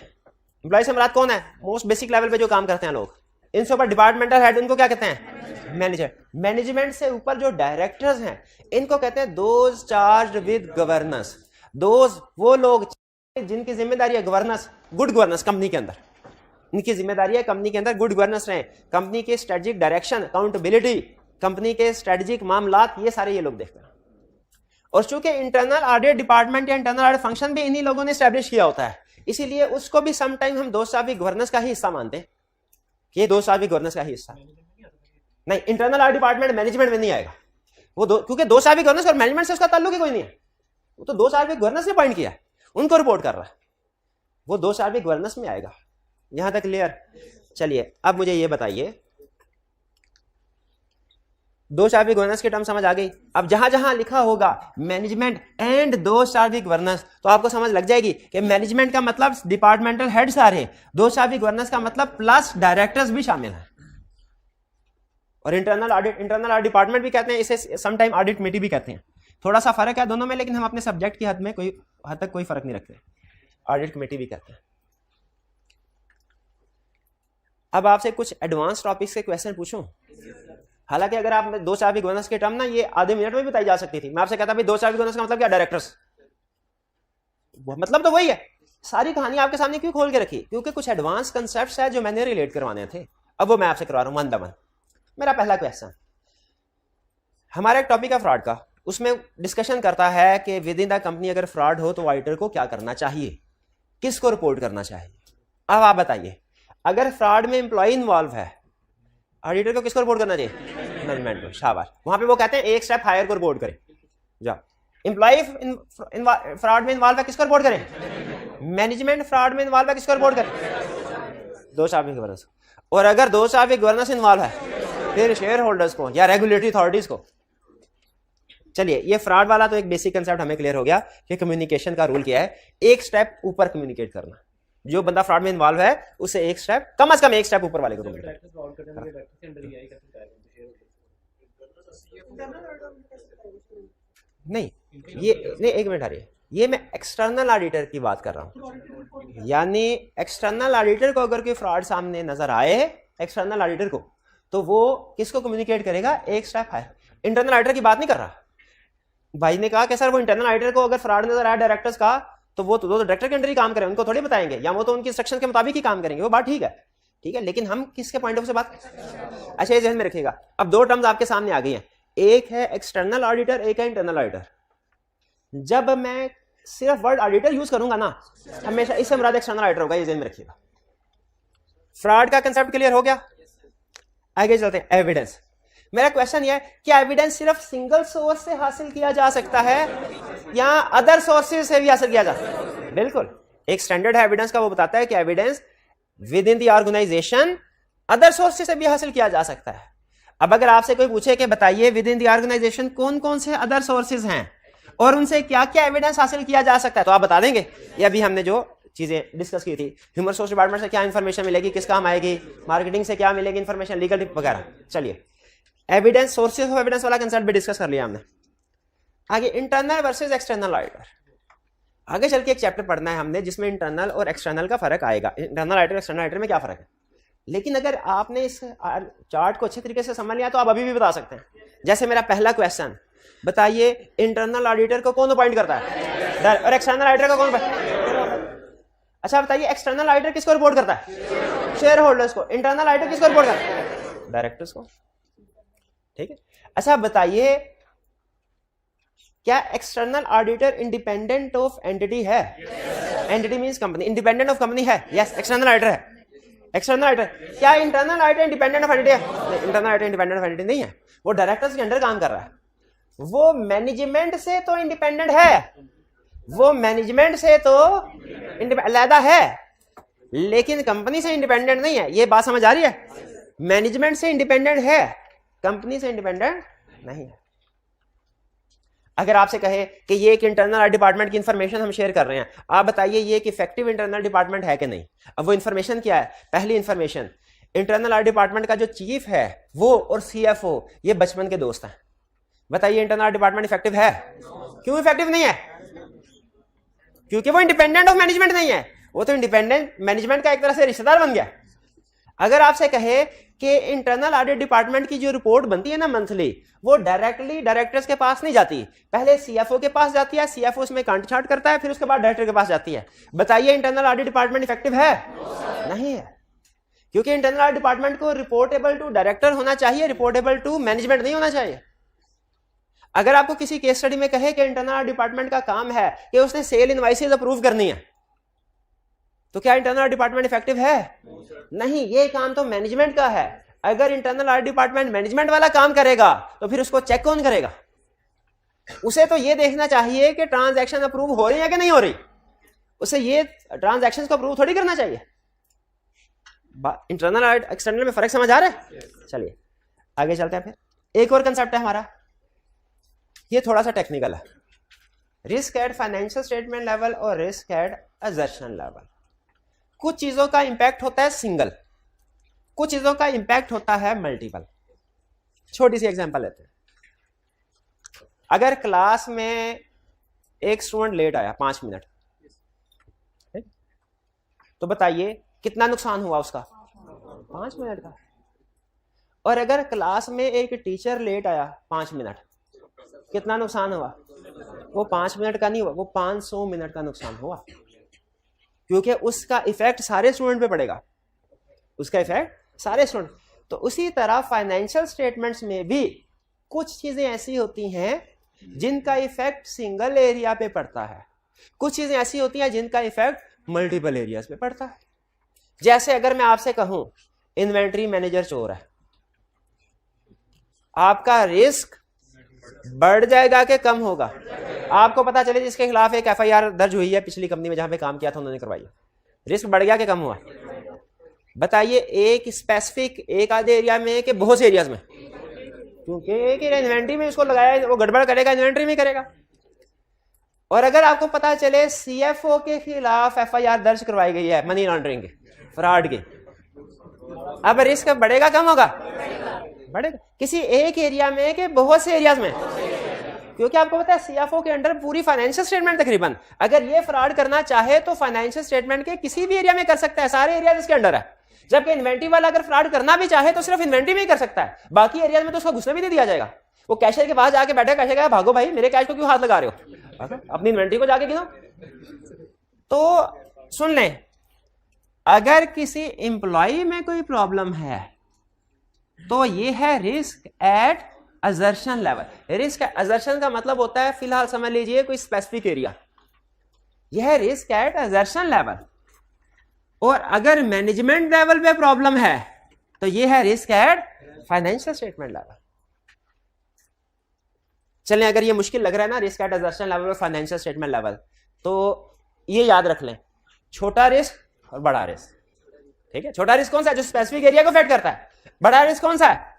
से मुराद कौन है? मोस्ट बेसिक लेवल पे जो काम करते हैं लोग। इनसे ऊपर डिपार्टमेंटल हेड, इनको क्या कहते हैं? मैनेजर। मैनेजमेंट से ऊपर जो डायरेक्टर्स हैं इनको कहते हैं those charged with governance. Those वो लोग जिनकी जिम्मेदारी है गवर्नेंस, गुड गवर्नेंस कंपनी के अंदर। इनकी जिम्मेदारी है कंपनी के अंदर गुड गवर्नेंस रहे, कंपनी के स्ट्रेटेजिक डायरेक्शन, अकाउंटेबिलिटी, कंपनी के स्ट्रेटेजिक मामलात, ये सारे ये लोग देखते हैं। और चूंकि इंटरनल ऑडिट डिपार्टमेंट या इंटरनल ऑडिट फंक्शन भी इन्हीं लोगों ने स्टैब्लिश किया होता है, इसीलिए उसको भी समटाइम हम दोस्त साहब गवर्नेंस का ही हिस्सा मानते हैं कि ये दोस्त साहब गवर्नेंस का ही हिस्सा नहीं। इंटरनल ऑडिट डिपार्टमेंट मैनेजमेंट में नहीं आएगा वो, क्योंकि दोस्त साहब गवर्नेंस और मैनेजमेंट से उसका ताल्लुक ही कोई नहीं है। वो तो दोस्त साहब गवर्नेंस ने पॉइंट किया है, उनको रिपोर्ट कर रहा है, वो दोस्त साहब गवर्नेंस में आएगा। यहां तक क्लियर? चलिए अब मुझे ये बताइए, दो शार्विक गवर्नेंस की टर्म समझ आ गई। अब जहां जहां लिखा होगा मैनेजमेंट एंड दो शार्विक गवर्नेंस तो आपको समझ लग जाएगी कि मैनेजमेंट का मतलब डिपार्टमेंटल हेड सारे, दो शार्विक गवर्नेंस का मतलब प्लस डायरेक्टर्स भी शामिल हैं। और इंटरनल ऑडिट डिपार्टमेंट भी कहते हैं, इसे समटाइम ऑडिट कमेटी भी कहते हैं। थोड़ा सा फर्क है दोनों में, लेकिन हम अपने सब्जेक्ट की हद तक कोई फर्क नहीं रखते। ऑडिट कमेटी भी कहते हैं। अब आपसे कुछ एडवांस टॉपिक्स के क्वेश्चन पूछूं। हालांकि अगर आप दो शार्विक गवर्नेंस की टर्म ना ये आधे मिनट में बताई जा सकती थी। मैं आपसे कहता भाई दो शार्विक गवर्नेंस का मतलब क्या? डायरेक्टर्स। मतलब तो वही है। सारी कहानी आपके सामने क्यों खोल के रखी? क्योंकि कुछ एडवांस कंसेप्ट्स है जो मैंने रिलेट करवाने थे, अब वो मैं आपसे करवा रहा हूं वन बाय वन। मेरा पहला क्वेश्चन, हमारा एक टॉपिक है फ्रॉड का, उसमें डिस्कशन करता है कि विद इन द कंपनी अगर फ्रॉड हो तो ऑडिटर को क्या करना चाहिए, किसको रिपोर्ट करना चाहिए। अब आप बताइए, अगर फ्रॉड में एम्प्लॉय इन्वॉल्व है, ऑडिटर को किसको रिपोर्ट करना चाहिए? मैनेजमेंट को। शाबाश। वहां पे वो कहते हैं एक स्टेप हायर को रिपोर्ट करें। जाओ, एम्प्लॉय फ्रॉड में इन्वॉल्व है, किसको रिपोर्ट करें? मैनेजमेंट फ्रॉड में इन्वॉल्व है, किसको रिपोर्ट करें? दो शार्विक गवर्नेंस। और अगर दो शार्विक गवर्नेंस इन्वॉल्व है फिर शेयर होल्डर्स को या रेगुलेटरी अथॉरिटीज को। चलिए, ये फ्रॉड वाला तो एक बेसिक कंसेप्ट हमें क्लियर हो गया कि कम्युनिकेशन का रूल क्या है, एक स्टेप ऊपर कम्युनिकेट करना। जो बंदा फ्रॉड में इन्वॉल्व है उसे एक स्टेप, कम से कम एक स्टेप ऊपर वाले को कम्युनिकेट। नहीं, ये नहीं, एक मिनट आ रही है, ये मैं एक्सटर्नल ऑडिटर की बात कर रहा हूं। यानी एक्सटर्नल ऑडिटर को अगर कोई फ्रॉड सामने नजर आए एक्सटर्नल ऑडिटर को, तो वो किसको कम्युनिकेट करेगा? एक स्टेप हायर। इंटरनल ऑडिटर की बात नहीं कर रहा। भाई ने कहा कि सर वो इंटरनल ऑडिटर को अगर फ्रॉड नजर आया डायरेक्टर्स का, तो वो डायरेक्टर के अंडर ही काम करें, उनको थोड़ी बताएंगे, या वो तो उनकी इंस्ट्रक्शन के मुताबिक ही काम करेंगे। वो बात ठीक है, लेकिन हम किसके पॉइंट ऑफ से बात? अच्छा, ये ध्यान में रखिएगा। अब दो टर्म्स आपके सामने आ गई हैं, एक है एक्सटर्नल ऑडिटर, एक है इंटरनल ऑडिटर। जब मैं सिर्फ वर्ड ऑडिटर यूज करूंगा ना, हमेशा इससे मुराद एक्सटर्नल ऑडिटर होगा, ये ध्यान में रखिएगा। फ्रॉड का कंसेप्ट क्लियर हो गया? आगे चलते हैं। एविडेंस। मेरा क्वेश्चन यह है, क्या एविडेंस सिर्फ सिंगल सोर्स से हासिल किया जा सकता है या अदर सोर्सेज से भी हासिल किया जा सकता है? बिल्कुल, एक स्टैंडर्ड है एविडेंस का, वो बताता है कि evidence within the organization other sources से भी हासिल किया जा सकता है। अब अगर आपसे कोई पूछे कि बताइए विद इन द ऑर्गेनाइजेशन कौन कौन से अदर सोर्सेज हैं और उनसे क्या क्या एविडेंस हासिल किया जा सकता है, तो आप बता देंगे। ये अभी हमने जो चीजें डिस्कस की थी, ह्यूमन रिसोर्स डिपार्टमेंट से क्या इंफॉर्मेशन मिलेगी, किस काम आएगी, मार्केटिंग से क्या मिलेगी इंफॉर्मेशन, लीगल वगैरह। चलिए, एविडेंस, सोर्सेज ऑफ एविडेंस वाला कंसेप्ट भी डिस्कस कर लिया हमने। आगे इंटरनल वर्सेस एक्सटर्नल ऑडिटर। आगे चल के एक चैप्टर पढ़ना है हमने जिसमें इंटरनल और एक्सटर्नल का फर्क आएगा, इंटरनल ऑडिटर एक्सटर्नल ऑडिटर में क्या फर्क है। लेकिन अगर आपने इस चार्ट को अच्छे तरीके से समझ लिया तो आप अभी भी बता सकते हैं। जैसे मेरा पहला क्वेश्चन, बताइए इंटरनल ऑडिटर को कौन अपॉइंट करता है और एक्सटर्नल ऑडिटर को कौन? अच्छा बताइए, एक्सटर्नल ऑडिटर किसको रिपोर्ट करता है? शेयर होल्डर्स को। इंटरनल ऑडिटर किसको रिपोर्ट करता है? डायरेक्टर्स को। ठीक है। अच्छा बताइए, क्या external auditor independent of entity है? Entity means company, independent of company है? यस, एक्सटर्नल ऑडिटर है। एक्सटर्नल ऑडिटर, क्या internal auditor independent of entity है? Internal auditor independent of entity नहीं है, वो डायरेक्टर्स के अंडर काम कर रहा है, वो मैनेजमेंट से तो इंडिपेंडेंट है, वो मैनेजमेंट से तो अलग है, लेकिन कंपनी से इंडिपेंडेंट नहीं है। ये बात समझ आ रही है? मैनेजमेंट से इंडिपेंडेंट है, कंपनी से इंडिपेंडेंट नहीं है। अगर आपसे कहे कि ये एक इंटरनल डिपार्टमेंट की इंफॉर्मेशन हम शेयर कर रहे हैं, आप बताइए ये एक इफेक्टिव इंटरनल डिपार्टमेंट है कि नहीं? अब वो इंफॉर्मेशन क्या है? पहली इंफॉर्मेशन, इंटरनल डिपार्टमेंट का जो चीफ है वो और सीएफओ ये बचपन के दोस्त हैं। बताइए इंटरनल डिपार्टमेंट इफेक्टिव है? क्यों इफेक्टिव नहीं है? क्योंकि वो इंडिपेंडेंट ऑफ मैनेजमेंट नहीं है, वो तो इंडिपेंडेंट मैनेजमेंट का एक तरह से रिश्तेदार बन गया। अगर आपसे कहे कि इंटरनल ऑडिट डिपार्टमेंट की जो रिपोर्ट बनती है ना मंथली, वो डायरेक्टली डायरेक्टर्स के पास नहीं जाती, पहले सीएफओ के पास जाती है, सीएफओ उसमें कांट छांट करता है, फिर उसके बाद डायरेक्टर के पास जाती है। बताइए इंटरनल ऑडिट डिपार्टमेंट इफेक्टिव है? नहीं है, क्योंकि इंटरनल ऑडिट डिपार्टमेंट को रिपोर्टेबल टू डायरेक्टर होना चाहिए, रिपोर्टेबल टू मैनेजमेंट नहीं होना चाहिए। अगर आपको किसी केस स्टडी में कहे कि इंटरनल ऑडिट डिपार्टमेंट का काम है कि उसने सेल इनवॉइसेस अप्रूव करनी है, तो क्या इंटरनल डिपार्टमेंट इफेक्टिव है? नहीं, ये काम तो मैनेजमेंट का है। अगर इंटरनल ऑडिट डिपार्टमेंट मैनेजमेंट वाला काम करेगा तो फिर उसको चेक कौन करेगा? उसे तो ये देखना चाहिए कि ट्रांजैक्शन अप्रूव हो रही है कि नहीं हो रही, उसे ये ट्रांजैक्शंस को अप्रूव थोड़ी करना चाहिए। इंटरनल ऑडिट एक्सटर्नल में फर्क समझ आ रहा है? चलिए आगे चलते हैं। फिर एक और कंसेप्ट है हमारा, ये थोड़ा सा टेक्निकल है, risk at financial statement level और रिस्क एट असर्शन लेवल। कुछ चीजों का इंपैक्ट होता है सिंगल, कुछ चीजों का इंपैक्ट होता है मल्टीपल। छोटी सी एग्जांपल लेते हैं। अगर क्लास में एक स्टूडेंट लेट आया 5 मिनट, तो बताइए कितना नुकसान हुआ उसका? 5 मिनट का। और अगर क्लास में एक टीचर लेट आया 5 मिनट, कितना नुकसान हुआ? वो 5 मिनट का नहीं हुआ, वो 500 मिनट का नुकसान हुआ, क्योंकि उसका इफेक्ट सारे स्टूडेंट पे पड़ेगा, उसका इफेक्ट सारे स्टूडेंट। तो उसी तरह फाइनेंशियल स्टेटमेंट्स में भी कुछ चीजें ऐसी होती हैं जिनका इफेक्ट सिंगल एरिया पे पड़ता है, कुछ चीजें ऐसी होती हैं जिनका इफेक्ट मल्टीपल एरियाज पे पड़ता है। जैसे अगर मैं आपसे कहूं इन्वेंट्री मैनेजर चोर है, आपका रिस्क बढ़ जाएगा कि कम होगा? आपको पता चले जिसके खिलाफ एक एफआईआर दर्ज हुई है पिछली कंपनी में जहां पे काम किया था उन्होंने करवाई, रिस्क बढ़ गया कि कम हुआ? बताइए एक स्पेसिफिक एक आधे एरिया में कि बहुत से एरियाज में? क्योंकि एक इन्वेंट्री में उसको लगाया, वो गड़बड़ करेगा इन्वेंट्री में करेगा। और अगर आपको पता चले सीएफओ के खिलाफ एफआईआर दर्ज करवाई गई है मनी लॉन्ड्रिंग के, फ्रॉड के, अब रिस्क बढ़ेगा कम होगा? बढ़ेगा। किसी एक एरिया में कि बहुत से एरियाज में? क्योंकि आपको पता है सीएफओ के अंडर पूरी फाइनेंशियल स्टेटमेंट तकरीबन, अगर ये फ्रॉड करना चाहे तो फाइनेंशियल स्टेटमेंट के किसी भी एरिया में कर सकता है, सारे एरिया इसके अंडर है। जबकि इन्वेंट्री वाला अगर फ्रॉड करना भी चाहे तो सिर्फ इन्वेंट्री में ही कर सकता है, बाकी एरिया में तो उसको घुसने भी नहीं दिया जाएगा। वो कैशियर के पास जाके बैठे, कैशियर कहेगा भागो भाई मेरे कैश को क्यों हाथ लगा रहे हो, अपनी इन्वेंट्री को जाके गिनो। तो सुन लें, अगर किसी एम्प्लॉय में कोई प्रॉब्लम है तो ये है risk at assertion level. Risk assertion का मतलब होता है, फिलहाल समझ लीजिए कोई स्पेसिफिक एरिया, यह है रिस्क एट असर्शन लेवल। और अगर मैनेजमेंट लेवल पे प्रॉब्लम है तो यह है risk at financial statement level. चलें, अगर ये मुश्किल लग रहा है ना रिस्क एट असर्शन लेवल और फाइनेंशियल स्टेटमेंट लेवल, तो ये याद रख लें, छोटा रिस्क और बड़ा रिस्क। ठीक है, छोटा रिस्क कौन सा है? जो स्पेसिफिक एरिया को अफेक्ट करता है। बड़ा रिस्क कौन सा है?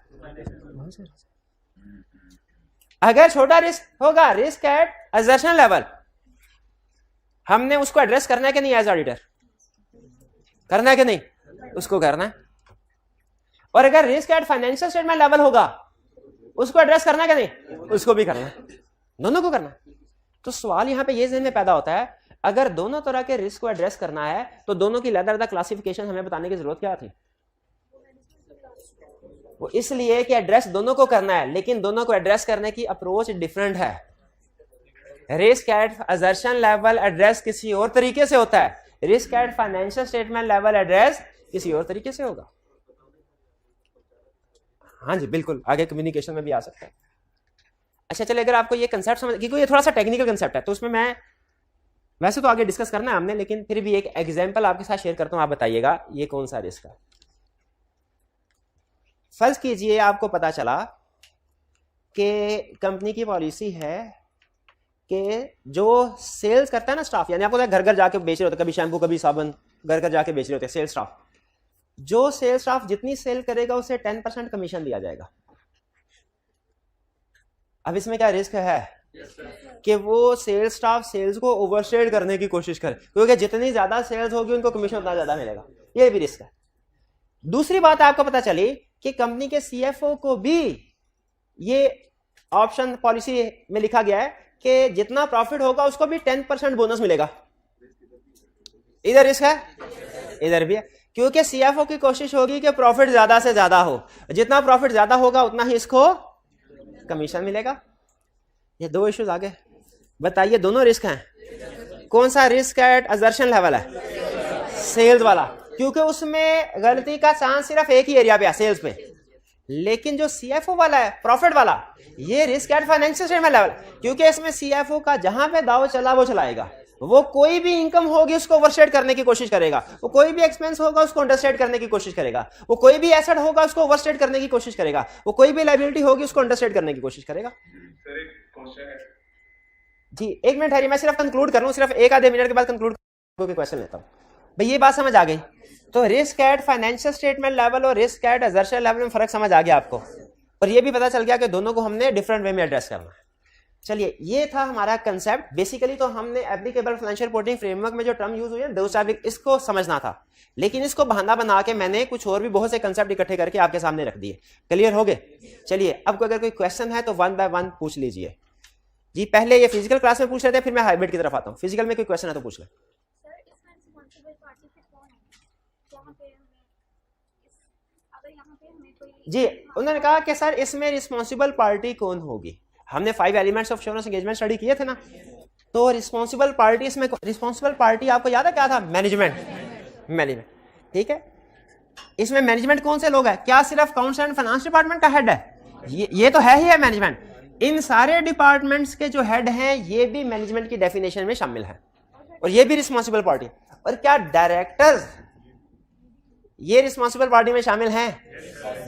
अगर छोटा रिस्क होगा रिस्क एट असर्शन लेवल, हमने उसको एड्रेस करना है कि नहीं? एज ऑडिटर करना है कि नहीं? उसको करना है। और अगर risk at financial statement level होगा, उसको एड्रेस करना है कि नहीं? उसको भी करना है, दोनों को करना है। तो सवाल यहां पे ये ज़हन में पैदा होता है, अगर दोनों तरह के रिस्क को एड्रेस करना है तो दोनों की अलग-अलग क्लासिफिकेशन हमें बताने की जरूरत क्या थी? वो इसलिए कि एड्रेस दोनों को करना है, लेकिन दोनों को एड्रेस करने की अप्रोच डिफरेंट है। Risk at assertion level address किसी और तरीके से होता है, risk at financial statement level address किसी और तरीके से होगा। हाँ जी बिल्कुल, आगे कम्युनिकेशन में भी आ सकता है। अच्छा चलिए, अगर आपको ये कंसेप्ट समझ, क्योंकि ये थोड़ा सा टेक्निकल कंसेप्ट है, तो उसमें मैं वैसे तो आगे डिस्कस करना है हमने, लेकिन फिर भी एक एग्जांपल आपके साथ शेयर करता हूं, आप बताइएगा ये कौन सा रिस्क है। फर्ज कीजिए आपको पता चला कि कंपनी की पॉलिसी है कि जो सेल्स करता है ना स्टाफ, यानी आपको घर घर जाके बेच रहे होते, कभी शैम्पू कभी साबुन घर घर जाके बेच रहे होते सेल्स स्टाफ, जो सेल्स स्टाफ जितनी सेल करेगा उसे 10% कमीशन दिया जाएगा। अब इसमें क्या रिस्क है कि वो सेल्स स्टाफ सेल्स को ओवरस्टेट करने की कोशिश करे, क्योंकि जितनी ज्यादा सेल्स होगी उनको कमीशन उतना ज्यादा मिलेगा, ये भी रिस्क है। दूसरी बात आपको पता चली कि कंपनी के सीएफओ को भी ये ऑप्शन पॉलिसी में लिखा गया है कि जितना प्रॉफिट होगा उसको भी 10% बोनस मिलेगा। इधर रिस्क है, इधर भी है, क्योंकि सीएफओ की कोशिश होगी कि प्रॉफिट ज्यादा से ज्यादा हो, जितना प्रॉफिट ज्यादा होगा उतना ही इसको कमीशन मिलेगा। ये दो इश्यूज आगे बताइए, दोनों रिस्क हैं। कौन सा रिस्क एट असर्शन लेवल है? सेल्स वाला, क्योंकि उसमें गलती का चांस सिर्फ एक ही एरिया पे है, सेल्स पे। लेकिन जो सीएफओ वाला है प्रॉफिट वाला, ये risk at financial statement level, क्योंकि इसमें सीएफओ का जहां पे दाव चला वो चलाएगा। वो कोई भी इनकम होगी उसको ओवरस्टेट करने की कोशिश करेगा, वो कोई भी एक्सपेंस होगा उसको अंडरस्टेट करने की कोशिश करेगा, वो कोई भी एसेट होगा उसको ओवरस्टेट करने की कोशिश करेगा, वो कोई भी लायबिलिटी होगी उसको अंडरस्टेट करने की कोशिश करेगा। जी एक मिनट है, मैं सिर्फ कंक्लूड कर रहा हूं, सिर्फ एक आधे मिनट के बाद कंक्लूड करके क्वेश्चन लेता हूं। भाई ये बात समझ आ गई? तो risk at financial statement level और रिस्क एट असर्शन लेवल में फर्क समझ आ गया आपको, और ये भी पता चल गया कि दोनों को हमने डिफरेंट वे में एड्रेस करना है। चलिए ये था हमारा कंसेप्ट। बेसिकली तो हमने एप्लीकेबल फाइनेंशियल रिपोर्टिंग फ्रेमवर्क में जो टर्म यूज हुई है दो चार इसको समझना था, लेकिन इसको बहाना बना के मैंने कुछ और भी बहुत से कंसेप्ट इकट्ठे करके आपके सामने रख दिए। क्लियर हो गए? चलिए अब अगर कोई क्वेश्चन है तो 1 बाय 1 पूछ लीजिए। जी पहले ये फिजिकल क्लास में पूछ रहे थे, फिर मैं हाइब्रिड की तरफ आता हूँ। फिजिकल में कोई क्वेश्चन है तो पूछ ले। जी उन्होंने कहा कि सर इसमें रिस्पॉन्सिबल पार्टी कौन होगी। हमने 5 elements of assurance engagement study किए थे ना, तो रिस्पॉन्सिबल पार्टी, इसमें रिस्पॉन्सिबल पार्टी आपको याद है क्या था? मैनेजमेंट। ठीक है, इसमें मैनेजमेंट कौन से लोग हैं? क्या सिर्फ अकाउंट्स एंड फाइनेंस डिपार्टमेंट का हेड है? ये तो है ही है मैनेजमेंट। इन सारे डिपार्टमेंट्स के जो हेड हैं ये भी मैनेजमेंट की डेफिनेशन में शामिल है, और ये भी रिस्पॉन्सिबल पार्टी। और क्या डायरेक्टर्स ये रिस्पॉन्सिबल पार्टी में शामिल हैं?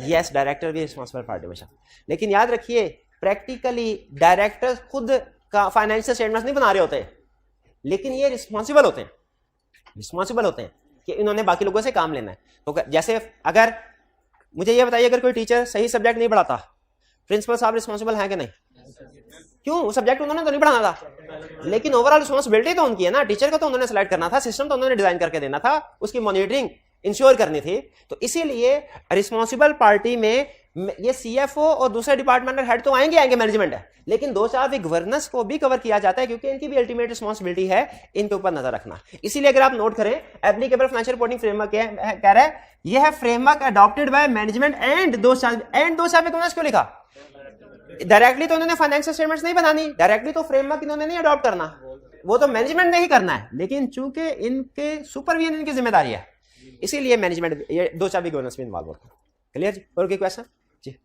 यस, डायरेक्टर भी रिस्पॉन्सिबल पार्टी में शामिल। लेकिन याद रखिए प्रैक्टिकली डायरेक्टर्स खुद का फाइनेंशियल स्टेटमेंट्स नहीं बना रहे होते, लेकिन ये रिस्पॉन्सिबल होते हैं कि इन्होंने बाकी लोगों से काम लेना है। तो जैसे अगर मुझे ये बताइए, अगर कोई टीचर सही सब्जेक्ट नहीं पढ़ाता, प्रिंसिपल साहब रिस्पॉन्सिबल है कि नहीं? क्यों? वो सब्जेक्ट उन्होंने तो नहीं पढ़ाना था, लेकिन ओवरऑल रिस्पॉन्सिबिलिटी तो उनकी है ना। टीचर को तो उन्होंने सेलेक्ट करना था, सिस्टम तो उन्होंने डिजाइन करके देना था, उसकी मॉनिटरिंग इंश्योर करनी थी। तो इसीलिए रिस्पॉन्सिबल पार्टी में ये सीएफओ और दूसरे डिपार्टमेंट हेड तो आएंगे मैनेजमेंट है, लेकिन दो चार भी गवर्नेंस को भी कवर किया जाता है, क्योंकि इनकी भी अल्टीमेट रिस्पॉन्सिबिलिटी है इनके ऊपर नजर रखना। इसीलिए अगर आप नोट करें एप्लीकेबल फाइनेंशियल रिपोर्टिंग फ्रेमवर्क कह रहा है यह है framework adopted by management and दो चार क्यों लिखा? डायरेक्टली तो उन्होंने फाइनेंशियल स्टेटमेंट्स नहीं बनानी, डायरेक्टली तो फ्रेमवर्क इन्होंने नहीं अडॉप्ट करना, वो तो मैनेजमेंट ने ही करना है, लेकिन चूंकि इनके सुपरविजन इनकी जिम्मेदारी है, इसीलिए मैनेजमेंट ये दो चार भी गवर्नेंस में इन्वॉल्व होता है। क्लियर जी? और कोई क्वेश्चन? जी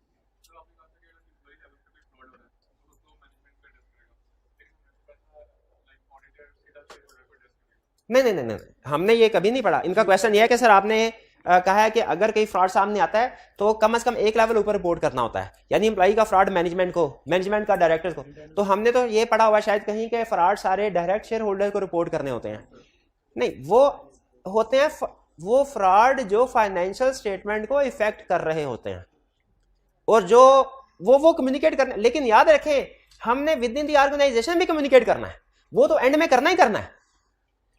नहीं, हमने ये कभी नहीं पढ़ा। इनका क्वेश्चन ये है कि सर आपने कहा है कि अगर कहीं फ्रॉड सामने आता है तो कम से कम एक लेवल ऊपर रिपोर्ट करना होता है, यानी एम्प्लॉई का फ्रॉड मैनेजमेंट को, मैनेजमेंट का डायरेक्टर को। तो हमने तो ये पढ़ा हुआ शायद कहीं के फ्रॉड सारे डायरेक्ट शेयर होल्डर को रिपोर्ट करने होते हैं। नहीं, वो होते हैं वो फ्रॉड जो फाइनेंशियल स्टेटमेंट को इफेक्ट कर रहे होते हैं, और जो वो कम्युनिकेट करना। लेकिन याद रखें हमने विद इन द ऑर्गेनाइजेशन भी कम्युनिकेट करना है, वो तो एंड में करना ही करना है।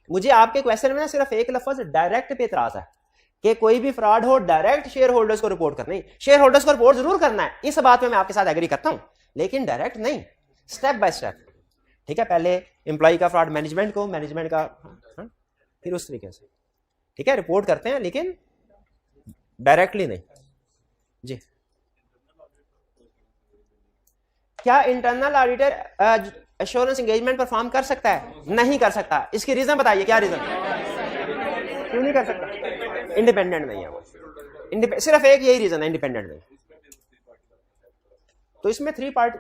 मुझे आपके क्वेश्चन में सिर्फ एक लफ्ज डायरेक्ट पे इतराज है कि कोई भी फ्रॉड हो डायरेक्ट शेयर होल्डर्स को रिपोर्ट करना। शेयर होल्डर्स को रिपोर्ट जरूर करना है, इस बात में मैं आपके साथ एग्री करता हूं, लेकिन डायरेक्ट नहीं, स्टेप बाय स्टेप। ठीक है, पहले एम्प्लॉय का फ्रॉड मैनेजमेंट को, मैनेजमेंट का फिर उस तरीके से, ठीक है, रिपोर्ट करते हैं, लेकिन डायरेक्टली नहीं। जी क्या internal auditor assurance engagement perform कर सकता है? नहीं कर सकता। इसकी रीजन बताइए, क्या रीजन? क्यों नहीं कर सकता? इंडिपेंडेंट नहीं है वो, सिर्फ एक यही रीजन है, इंडिपेंडेंट नहीं। तो इसमें 3 पार्ट,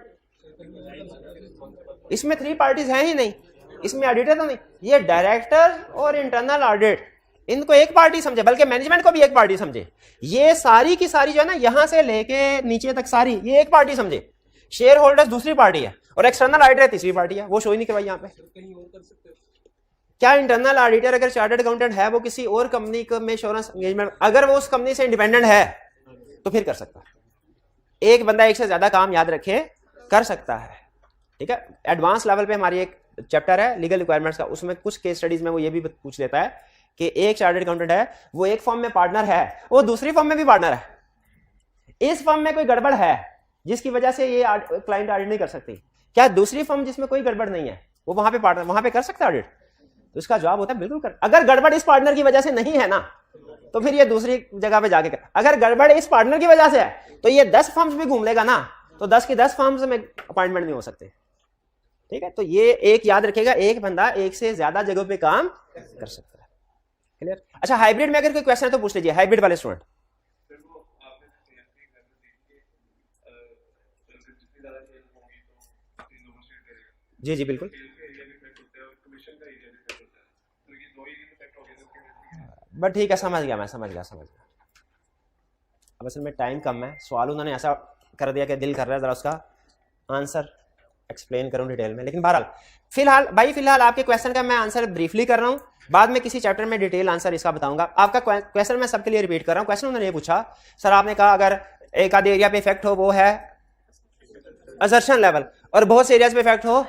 इसमें 3 पार्टीज हैं ही नहीं, इसमें ऑडिटर तो नहीं, ये डायरेक्टर और इंटरनल ऑडिट इनको एक पार्टी समझे, बल्कि मैनेजमेंट को भी एक पार्टी समझे। ये सारी की सारी जो है ना, यहां से लेके नीचे तक सारी ये एक पार्टी समझे। शेयर होल्डर्स दूसरी पार्टी है और एक्सटर्नल ऑडिटर तीसरी पार्टी है, वो शो ही नहीं करवाई यहाँ पे। क्या इंटरनल ऑडिटर अगर चार्टर्ड अकाउंटेंट है, वो किसी और कंपनी में इंश्योरेंस एंगेजमेंट, अगर वो उस कंपनी से इंडिपेंडेंट है तो फिर कर सकता है। एक बंदा एक से ज्यादा काम याद रखे कर सकता है, ठीक है। एडवांस लेवल पे हमारी एक चैप्टर है लीगल रिक्वायरमेंट्स का, उसमें कुछ केस स्टडीज में वो ये भी पूछ लेता है कि एक चार्टर्ड अकाउंटेंट है, वो एक फर्म में पार्टनर है, वो दूसरी फर्म में भी पार्टनर है, इस फर्म में कोई गड़बड़ है जिसकी वजह से ये क्लाइंट ऑडिट नहीं कर सकती, क्या दूसरी फर्म जिसमें कोई गड़बड़ नहीं है वो वहां पे पार्टनर वहां पे कर सकता है ऑडिट? तो इसका जवाब होता है बिल्कुल कर। अगर गड़बड़ इस पार्टनर की वजह से नहीं है ना, तो फिर ये दूसरी जगह पे जाके कर। अगर गड़बड़ इस पार्टनर की वजह से है तो ये 10 फर्म्स भी घूम लेगा ना, तो 10 की 10 फर्म्स में अपॉइंटमेंट नहीं हो सकते, ठीक है। तो ये एक याद रखेगा, एक बंदा एक से ज्यादा जगहों पे काम कर सकता है, क्लियर। अच्छा, हाइब्रिड में अगर कोई क्वेश्चन है तो पूछ लीजिए, हाइब्रिड वाले स्टूडेंट। जी जी बिल्कुल, बट ठीक है, समझ गया मैं, समझ गया। अब असल में टाइम कम है, सवाल उन्होंने ऐसा कर दिया कि दिल कर रहा है जरा उसका आंसर एक्सप्लेन करूं डिटेल में, लेकिन बहरहाल फिलहाल आपके क्वेश्चन का मैं आंसर ब्रीफली कर रहा हूं, बाद में किसी चैप्टर में डिटेल आंसर इसका बताऊंगा। आपका क्वेश्चन मैं सबके लिए रिपीट कर रहा हूं। क्वेश्चन उन्होंने ये पूछा, सर आपने कहा अगर एक आधे एरिया पे इफेक्ट हो वो है असर्शन लेवल, और बहुत से एरियाज पे इफेक्ट हो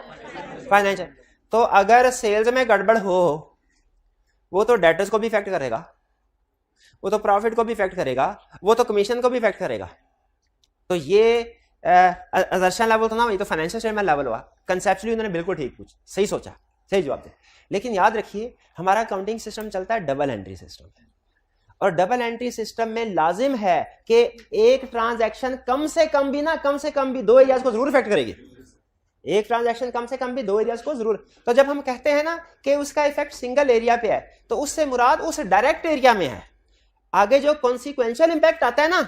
फाइनेंशियल, तो अगर सेल्स में गड़बड़ हो वो तो डेटर्स को भी इफेक्ट करेगा, वो तो प्रॉफिट को भी इफेक्ट करेगा, वो तो कमीशन को भी इफेक्ट करेगा। तो ये असर्शन लेवल तो ना, ये तो फाइनेंशियल स्टेटमेंट लेवल हुआ। कंसेप्चुअली उन्होंने बिल्कुल ठीक पूछा, सही सोचा, सही जवाब दिया। लेकिन याद रखिए हमारा अकाउंटिंग सिस्टम चलता है डबल एंट्री सिस्टम, और डबल एंट्री सिस्टम में लाजिम है कि एक ट्रांजैक्शन कम से कम भी 2 एरियाज को जरूर इफेक्ट करेगी। एक ट्रांजैक्शन कम से कम भी 2 एरियाज को जरूर। तो जब हम कहते हैं ना कि उसका इफेक्ट सिंगल एरिया पे है, तो उससे मुराद उस डायरेक्ट एरिया में है। आगे जो कॉन्सिक्वेंशियल इंपैक्ट आता है ना,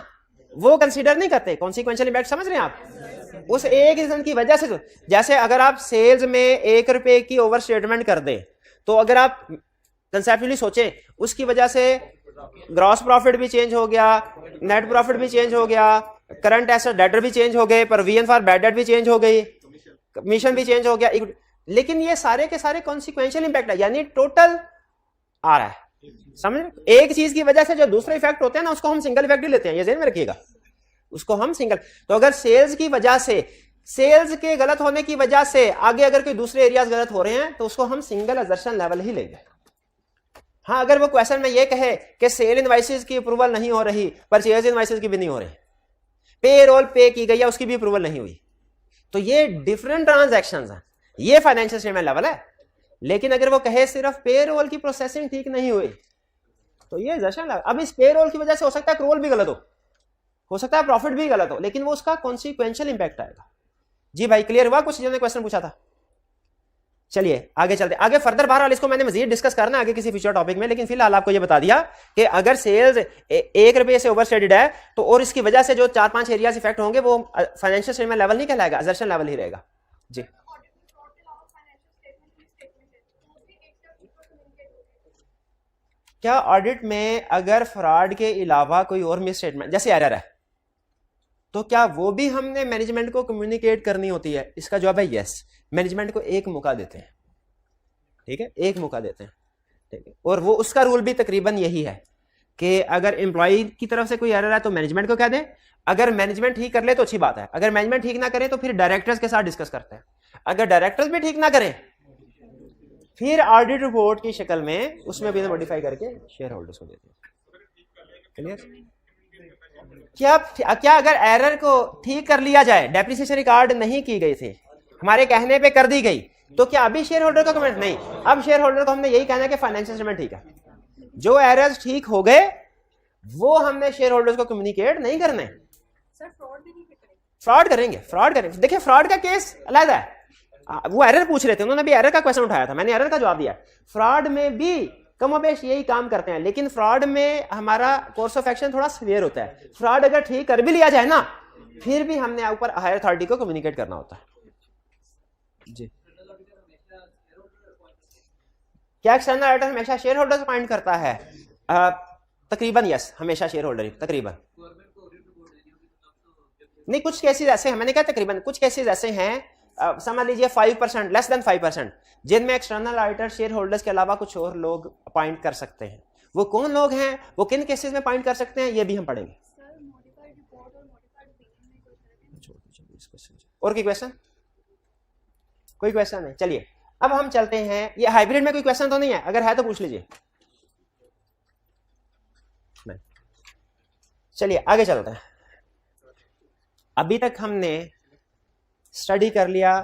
वो कंसीडर नहीं करते। कॉन्सिक्वेंशियल इंपैक्ट समझ रहे हैं आप? उस एक रीजन की वजह से, जैसे अगर आप सेल्स में 1 रुपए की ओवर स्टेटमेंट कर दें, तो अगर आप कंसेप्चुअली सोचें, उसकी वजह से ग्रॉस प्रॉफिट भी चेंज हो गया, नेट प्रॉफिट भी चेंज हो गया, करंट एसेट डेटर भी चेंज हो गए, प्रोविजन फॉर बैड डेट भी चेंज हो गई, कमीशन भी चेंज हो गया। लेकिन ये सारे के सारे कॉन्सिक्वेंशियल इंपैक्ट है, यानी टोटल आ रहा है। समझ, एक चीज की वजह से जो दूसरे इफेक्ट होते हैं ना, उसको हम सिंगल इफेक्ट ही लेते हैं, ये ध्यान में रखिएगा, उसको हम सिंगल। तो अगर सेल्स की वजह से, सेल्स के गलत होने की वजह से आगे अगर कोई दूसरे एरियाज गलत हो रहे हैं, तो उसको हम सिंगल असर्शन लेवल ही लेंगे। हाँ, अगर वो क्वेश्चन में ये कहे कि सेल इनवाइसेस की अप्रूवल नहीं हो रही, परचेज इनवाइसेस की भी नहीं हो रही, पे रोल पे की गई है उसकी भी अप्रूवल नहीं हुई, तो ये डिफरेंट ट्रांजैक्शंस हैं, ये फाइनेंशियल स्टेटमेंट लेवल है। लेकिन अगर वो कहे सिर्फ पे रोल की प्रोसेसिंग ठीक नहीं हुई, तो ये असर्शन लेवल। अब इस पे रोल की वजह से हो सकता है क्रोल भी गलत हो सकता है प्रॉफिट भी गलत हो, लेकिन वो उसका कॉन्सिक्वेंशियल इंपैक्ट आएगा। जी भाई, क्लियर हुआ? कुछ जिन्होंने क्वेश्चन पूछा था। चलिए आगे चलते, आगे फर्दर बहरहाल इसको मैंने मजीद डिस्कस करना आगे किसी फ्यूचर टॉपिक में, लेकिन फिलहाल आपको ये बता दिया कि अगर सेल्स 1 रुपये से ओवरस्टेटेड है, तो और इसकी वजह से जो 4-5 एरियाज इफेक्ट होंगे, वो फाइनेंशियल स्टेटमेंट लेवल नहीं कहलाएगा, असर्शन लेवल ही रहेगा। जी, क्या ऑडिट में अगर फ्रॉड के अलावा कोई और मिस स्टेटमेंट जैसे एरर है, तो क्या वो भी हमने मैनेजमेंट को कम्युनिकेट करनी होती है? इसका जवाब है यस। मैनेजमेंट को एक मौका देते हैं, ठीक है, एक मौका देते हैं, ठीक है। और वो उसका रूल भी तकरीबन यही है कि अगर एम्प्लॉय की तरफ से कोई एरर है तो मैनेजमेंट को कह दें, अगर मैनेजमेंट ठीक कर ले तो अच्छी बात है, अगर मैनेजमेंट ठीक ना करे तो फिर डायरेक्टर्स के साथ डिस्कस करते हैं, अगर डायरेक्टर्स भी ठीक ना करें फिर ऑडिट रिपोर्ट की शक्ल में उसमें भी मॉडिफाई करके शेयर होल्डर्स को देते हैं। क्लियर? क्या अगर एरर को ठीक कर लिया जाए, डेप्रिसिएशन रिकॉर्ड नहीं की गई थी, हमारे कहने पे कर दी गई, तो क्या अभी शेयर होल्डर का कमेंट नहीं? अब शेयर होल्डर को हमने यही कहना है कि फाइनेंशियल स्टेटमेंट ठीक है, जो एरर्स ठीक हो गए वो हमने शेयर होल्डर्स को कम्युनिकेट नहीं करने। फ्रॉड करेंगे। देखिए, फ्रॉड का केस अलग है, वो एरर पूछ रहे थे, उन्होंने भी एरर का क्वेश्चन उठाया था, मैंने एरर का जवाब दिया। फ्रॉड में भी कमोबेश यही काम करते हैं, लेकिन फ्रॉड में हमारा कोर्स ऑफ एक्शन थोड़ा सीवियर होता है। फ्रॉड अगर ठीक कर भी लिया जाए ना, फिर भी हमने ऊपर हायर अथॉरिटी को कम्युनिकेट करना होता है। जी, क्या एक्सटर्नल ऑडिटर हमेशा शेयर होल्डर अपॉइंट करता है? तकरीबन यस, हमेशा शेयर होल्डर ही, तकरीबन नहीं। कुछ केसेस ऐसे हैं, मैंने कहा तकरीबन, कुछ केसेस ऐसे हैं समझ लीजिए 5%, लेस देन 5%, जिनमें एक्सटर्नल ऑडिटर शेयर होल्डर्स के अलावा कुछ और लोग अपॉइंट कर सकते हैं। वो कौन लोग हैं, वो किन केसेस में अपॉइंट कर सकते हैं, ये भी हम पढ़ेंगे। और कोई क्वेश्चन? कोई क्वेश्चन नहीं? चलिए अब हम चलते हैं, ये हाइब्रिड में कोई क्वेश्चन तो नहीं है? अगर है तो पूछ लीजिए। नहीं, चलिए आगे चलते हैं। अभी तक हमने स्टडी कर लिया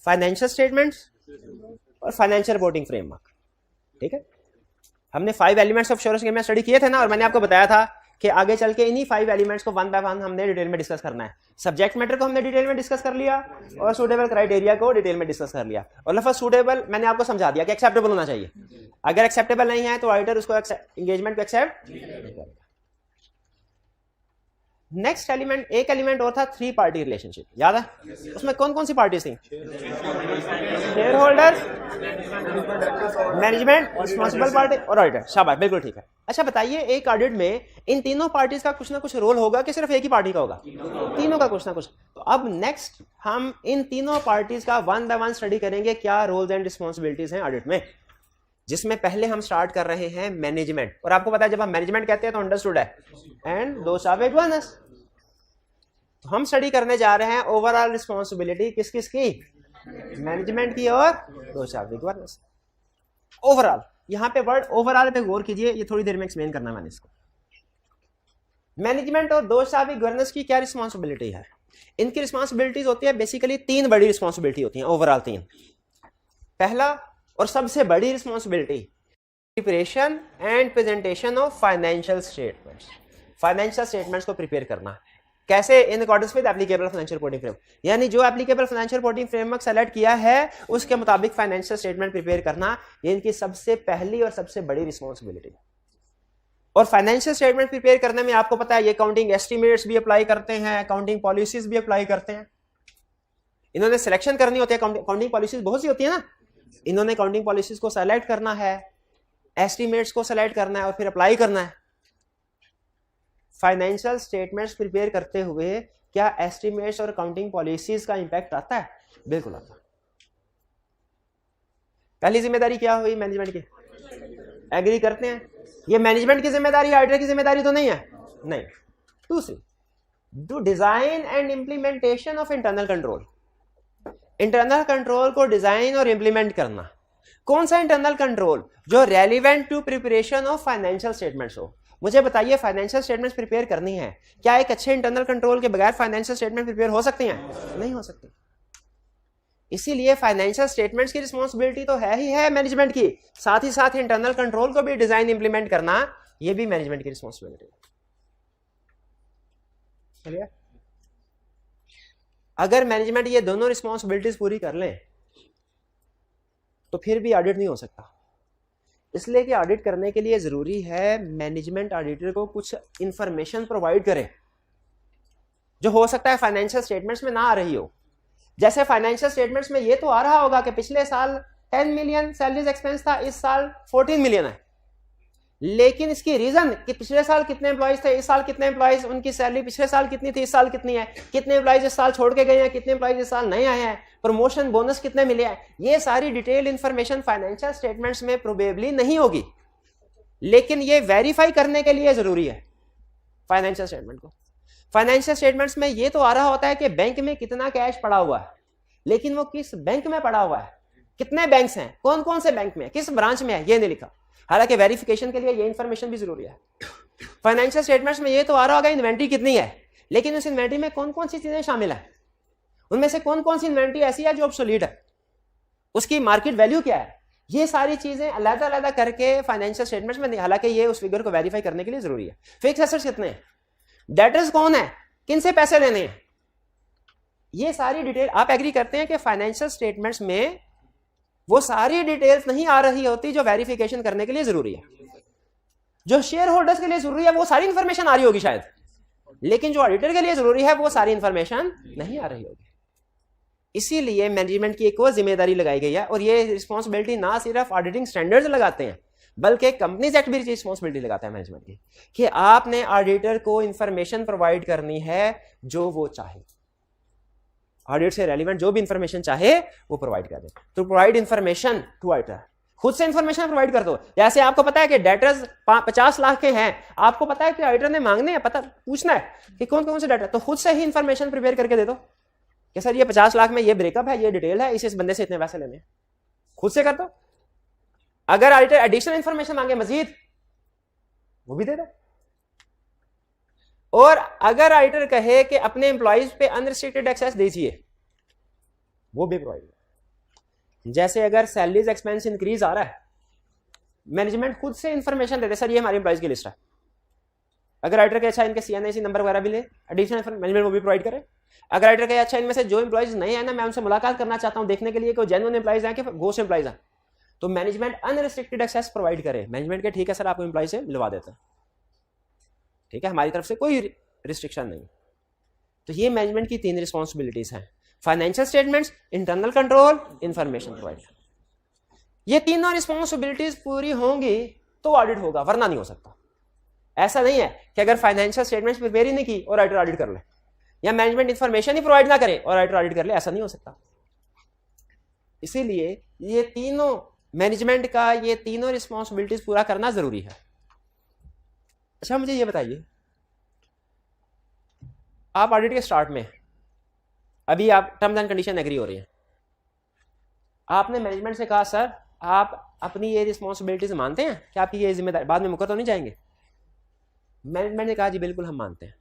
फाइनेंशियल स्टेटमेंट्स और फाइनेंशियल रिपोर्टिंग फ्रेमवर्क, ठीक है। हमने 5 एलिमेंट्स ऑफ एश्योरेंस में स्टडी किए थे ना, और मैंने आपको बताया था कि आगे चल के इन्हीं 5 एलिमेंट्स को वन बाय वन हमने डिटेल में डिस्कस करना है। सब्जेक्ट मैटर को हमने डिटेल में डिस्कस कर लिया और सूटेबल क्राइटेरिया को डिटेल में डिस्कस कर लिया। और लफ्ज़ सूटेबल मैंने आपको समझा दिया कि एक्सेप्टेबल होना चाहिए। अगर एक्सेप्टेबल नहीं है तो ऑडिटर उसको एंगेजमेंट को एक्सेप्ट नहीं करेगा। नेक्स्ट एलिमेंट, एक एलिमेंट और था 3 पार्टी रिलेशनशिप, याद है? उसमें कौन कौन सी पार्टीज थी? Share holders, management, responsible party और ऑडिटर। शाबाश, बिल्कुल ठीक है। अच्छा बताइए, एक ऑडिट में इन तीनों पार्टीज का कुछ ना कुछ रोल होगा कि सिर्फ एक ही पार्टी का होगा? तीनों का कुछ ना कुछ। तो अब नेक्स्ट हम इन तीनों पार्टीज का वन बाय वन स्टडी करेंगे, क्या रोल्स एंड रिस्पॉन्सिबिलिटीज हैं ऑडिट में। जिसमें पहले हम स्टार्ट कर रहे हैं मैनेजमेंट। और आपको पता है जब हम मैनेजमेंट कहते हैं तो अंडरस्टूड है, एंड दोस आर गवर्नेंस। तो हम स्टडी करने जा रहे हैं ओवरऑल रिस्पॉन्सिबिलिटी किस किस की? मैनेजमेंट की और दोस आर गवर्नेंस। ओवरऑल, यहां पे वर्ड ओवरऑल पे गौर कीजिए, ये थोड़ी देर में एक्सप्लेन करना है मैंने इसको। मैनेजमेंट और दोस आर गवर्नेंस की क्या रिस्पॉन्सिबिलिटी है? इनकी रिस्पॉन्सिबिलिटीज होती है बेसिकली 3 बड़ी रिस्पॉन्सिबिलिटी होती हैं ओवरऑल 3। पहला और सबसे बड़ी responsibility, preparation and presentation of financial statements. Financial statements को प्रिपेयर करना कैसे? In accordance with applicable financial reporting framework, यानी जो applicable financial reporting framework select किया है उसके मुताबिक फाइनेंशियल स्टेटमेंट प्रिपेयर करना, ये इनकी सबसे पहली और सबसे बड़ी रिस्पॉन्सिबिलिटी है। और फाइनेंशियल स्टेटमेंट प्रिपेयर करने में आपको पता है ये अकाउंटिंग एस्टिमेट्स भी अप्लाई करते हैं, अकाउंटिंग पॉलिसीज भी अप्लाई करते हैं। इन्होंने सिलेक्शन करनी होती है, अकाउंटिंग पॉलिसीज बहुत सी होती है ना, इन्होंने अकाउंटिंग पॉलिसीज को सेलेक्ट करना है, एस्टिमेट्स को सेलेक्ट करना है और फिर अप्लाई करना है। फाइनेंशियल स्टेटमेंट्स प्रिपेयर करते हुए क्या एस्टिमेट्स और अकाउंटिंग पॉलिसीज का इंपैक्ट आता है? बिल्कुल आता है। पहली जिम्मेदारी क्या हुई मैनेजमेंट की? एग्री करते हैं? ये मैनेजमेंट की जिम्मेदारी, ऑडिटर की जिम्मेदारी तो नहीं है? नहीं। दूसरी, do design and implementation of internal control. Internal control को डिजाइन और इंप्लीमेंट करना। कौन सा इंटरनल कंट्रोल? जो relevant to preparation of financial statements हो। मुझे बताइए, फाइनेंशियल स्टेटमेंट्स प्रिपेयर करनी है, क्या एक अच्छे इंटरनल कंट्रोल के बगैर फाइनेंशियल स्टेटमेंट प्रिपेयर हो सकती हैं? नहीं हो सकती। इसीलिए फाइनेंशियल स्टेटमेंट्स की रिस्पॉन्सिबिलिटी तो है ही है मैनेजमेंट की, साथ ही साथ इंटरनल कंट्रोल को भी डिजाइन इंप्लीमेंट करना, यह भी मैनेजमेंट की रिस्पॉन्सिबिलिटी है। अगर मैनेजमेंट ये दोनों रिस्पॉन्सिबिलिटीज पूरी कर लें तो फिर भी ऑडिट नहीं हो सकता। इसलिए कि ऑडिट करने के लिए जरूरी है मैनेजमेंट ऑडिटर को कुछ इंफॉर्मेशन प्रोवाइड करे जो हो सकता है फाइनेंशियल स्टेटमेंट्स में ना आ रही हो। जैसे फाइनेंशियल स्टेटमेंट्स में ये तो आ रहा होगा कि पिछले साल 10 मिलियन सैलरीज एक्सपेंस था, इस साल 14 मिलियन है, लेकिन इसकी रीजन कि पिछले साल कितने एम्प्लॉइज थे, इस साल कितने एम्प्लॉइज, उनकी सैलरी पिछले साल कितनी थी, इस साल कितनी है, कितने एम्प्लॉइज इस साल छोड़ के गए हैं, कितने एम्प्लॉइज इस साल नए आए हैं, प्रमोशन बोनस कितने मिले हैं, ये सारी डिटेल इंफॉर्मेशन फाइनेंशियल स्टेटमेंट्स में प्रोबेबली नहीं होगी, लेकिन ये वेरीफाई करने के लिए जरूरी है फाइनेंशियल स्टेटमेंट को। फाइनेंशियल स्टेटमेंट्स में ये तो आ रहा होता है कि बैंक में कितना कैश पड़ा हुआ है, लेकिन वो किस बैंक में पड़ा हुआ है, कितने बैंक्स हैं, कौन कौन से बैंक में, किस ब्रांच में है, ये नहीं लिखा। हालांकि वेरिफिकेशन के लिए ये इंफॉर्मेशन भी जरूरी है। फाइनेंशियल स्टेटमेंट्स में ये तो आ रहा होगा इन्वेंट्री कितनी है, लेकिन उस इन्वेंट्री में कौन कौन सी चीजें शामिल है, उनमें से कौन कौन सी इन्वेंट्री ऐसी है जो ऑब्सोलीट है, उसकी मार्केट वैल्यू क्या है, ये सारी चीजें अलग अलग करके फाइनेंशियल स्टेटमेंट्स में, हालांकि ये उस फिगर को वेरीफाई करने के लिए जरूरी है। फिक्स एसेट्स कितने हैं, डेटर्स कौन है, किन से पैसे लेने हैं, ये सारी डिटेल। आप एग्री करते हैं कि फाइनेंशियल स्टेटमेंट्स में वो सारी डिटेल्स नहीं आ रही होती जो वेरिफिकेशन करने के लिए जरूरी है। जो शेयर होल्डर्स के लिए जरूरी है वो सारी इंफॉर्मेशन आ रही होगी शायद, लेकिन जो ऑडिटर के लिए जरूरी है वो सारी इंफॉर्मेशन नहीं आ रही होगी। इसीलिए मैनेजमेंट की एक और जिम्मेदारी लगाई गई है, और ये रिस्पॉन्सिबिलिटी ना सिर्फ ऑडिटिंग स्टैंडर्ड्स लगाते हैं बल्कि कंपनीज एक्ट भी रिस्पॉन्सिबिलिटी लगाता है मैनेजमेंट की, कि आपने ऑडिटर को इंफॉर्मेशन प्रोवाइड करनी है जो वो चाहे, ऑडिट से रेलिवेंट जो भी इंफॉर्मेशन चाहे वो प्रोवाइड कर दे। तो प्रोवाइड इंफॉर्मेशन टू ऑडिटर, खुद से इंफॉर्मेशन प्रोवाइड कर दो। जैसे आपको पता है कि डेटर्स 50 लाख के हैं, आपको पता है कि ऑडिटर ने मांगने हैं, पता पूछना है कि कौन कौन से डेटर, तो खुद से ही इंफॉर्मेशन प्रिपेयर करके दे दो कि सर ये 50 लाख में ये ब्रेकअप है, ये डिटेल है, इस बंदे से इतने पैसे लेने हैं, खुद से कर दो। अगर ऑडिटर एडिशनल इंफॉर्मेशन मांगे मजीद, वो भी दे दो। और अगर ऑडिटर कहे कि अपने एम्प्लॉइज पे अनरिस्ट्रिक्टेड एक्सेस दीजिए, वो भी प्रोवाइड। जैसे अगर सैलरीज एक्सपेंस इंक्रीज आ रहा है, मैनेजमेंट खुद से इंफॉर्मेशन देते, सर ये हमारे एम्प्लॉइज की लिस्ट है। अगर ऑडिटर के अच्छा इनके CNIC नंबर वगैरह भी ले, एडिशनल मैनेजमेंट वो भी प्रोवाइड करे। अगर ऑडिटर के अच्छा इनमें से जो एम्प्लॉइज नहीं है ना, मैं उनसे मुलाकात करना चाहता हूं देखने के लिए कि जेन्युइन एम्प्लॉइज हैं कि घोस्ट एम्प्लॉइज हैं, तो मैनेजमेंट अनरिस्ट्रिक्टेड एक्सेस प्रोवाइड करे। मैनेजमेंट के ठीक है सर, आपको एम्प्लॉय से मिलवा देते हैं, ठीक है, हमारी तरफ से कोई रिस्ट्रिक्शन नहीं। तो ये मैनेजमेंट की 3 रिस्पॉन्सिबिलिटीज हैं, financial statements, internal control, information provide. ये तीनों रिस्पॉन्सिबिलिटीज पूरी होंगी तो ऑडिट होगा, वरना नहीं हो सकता। ऐसा नहीं है कि अगर फाइनेंशियल स्टेटमेंट्स प्रिपेयर ही नहीं की और ऑडिटर ऑडिट कर ले, या मैनेजमेंट इंफॉर्मेशन ही प्रोवाइड ना करे और ऑडिटर ऑडिट कर ले, ऐसा नहीं हो सकता। इसीलिए ये तीनों मैनेजमेंट का ये तीनों रिस्पॉन्सिबिलिटीज पूरा करना जरूरी है। अच्छा मुझे ये बताइए, आप ऑडिट के स्टार्ट में अभी आप टर्म्स एंड कंडीशन एग्री हो रही है, आपने मैनेजमेंट से कहा सर आप अपनी ये रिस्पॉन्सिबिलिटीज मानते हैं कि आपकी ये जिम्मेदारी, बाद में मुकर तो नहीं जाएंगे? मैनेजमेंट ने कहा जी बिल्कुल हम मानते हैं।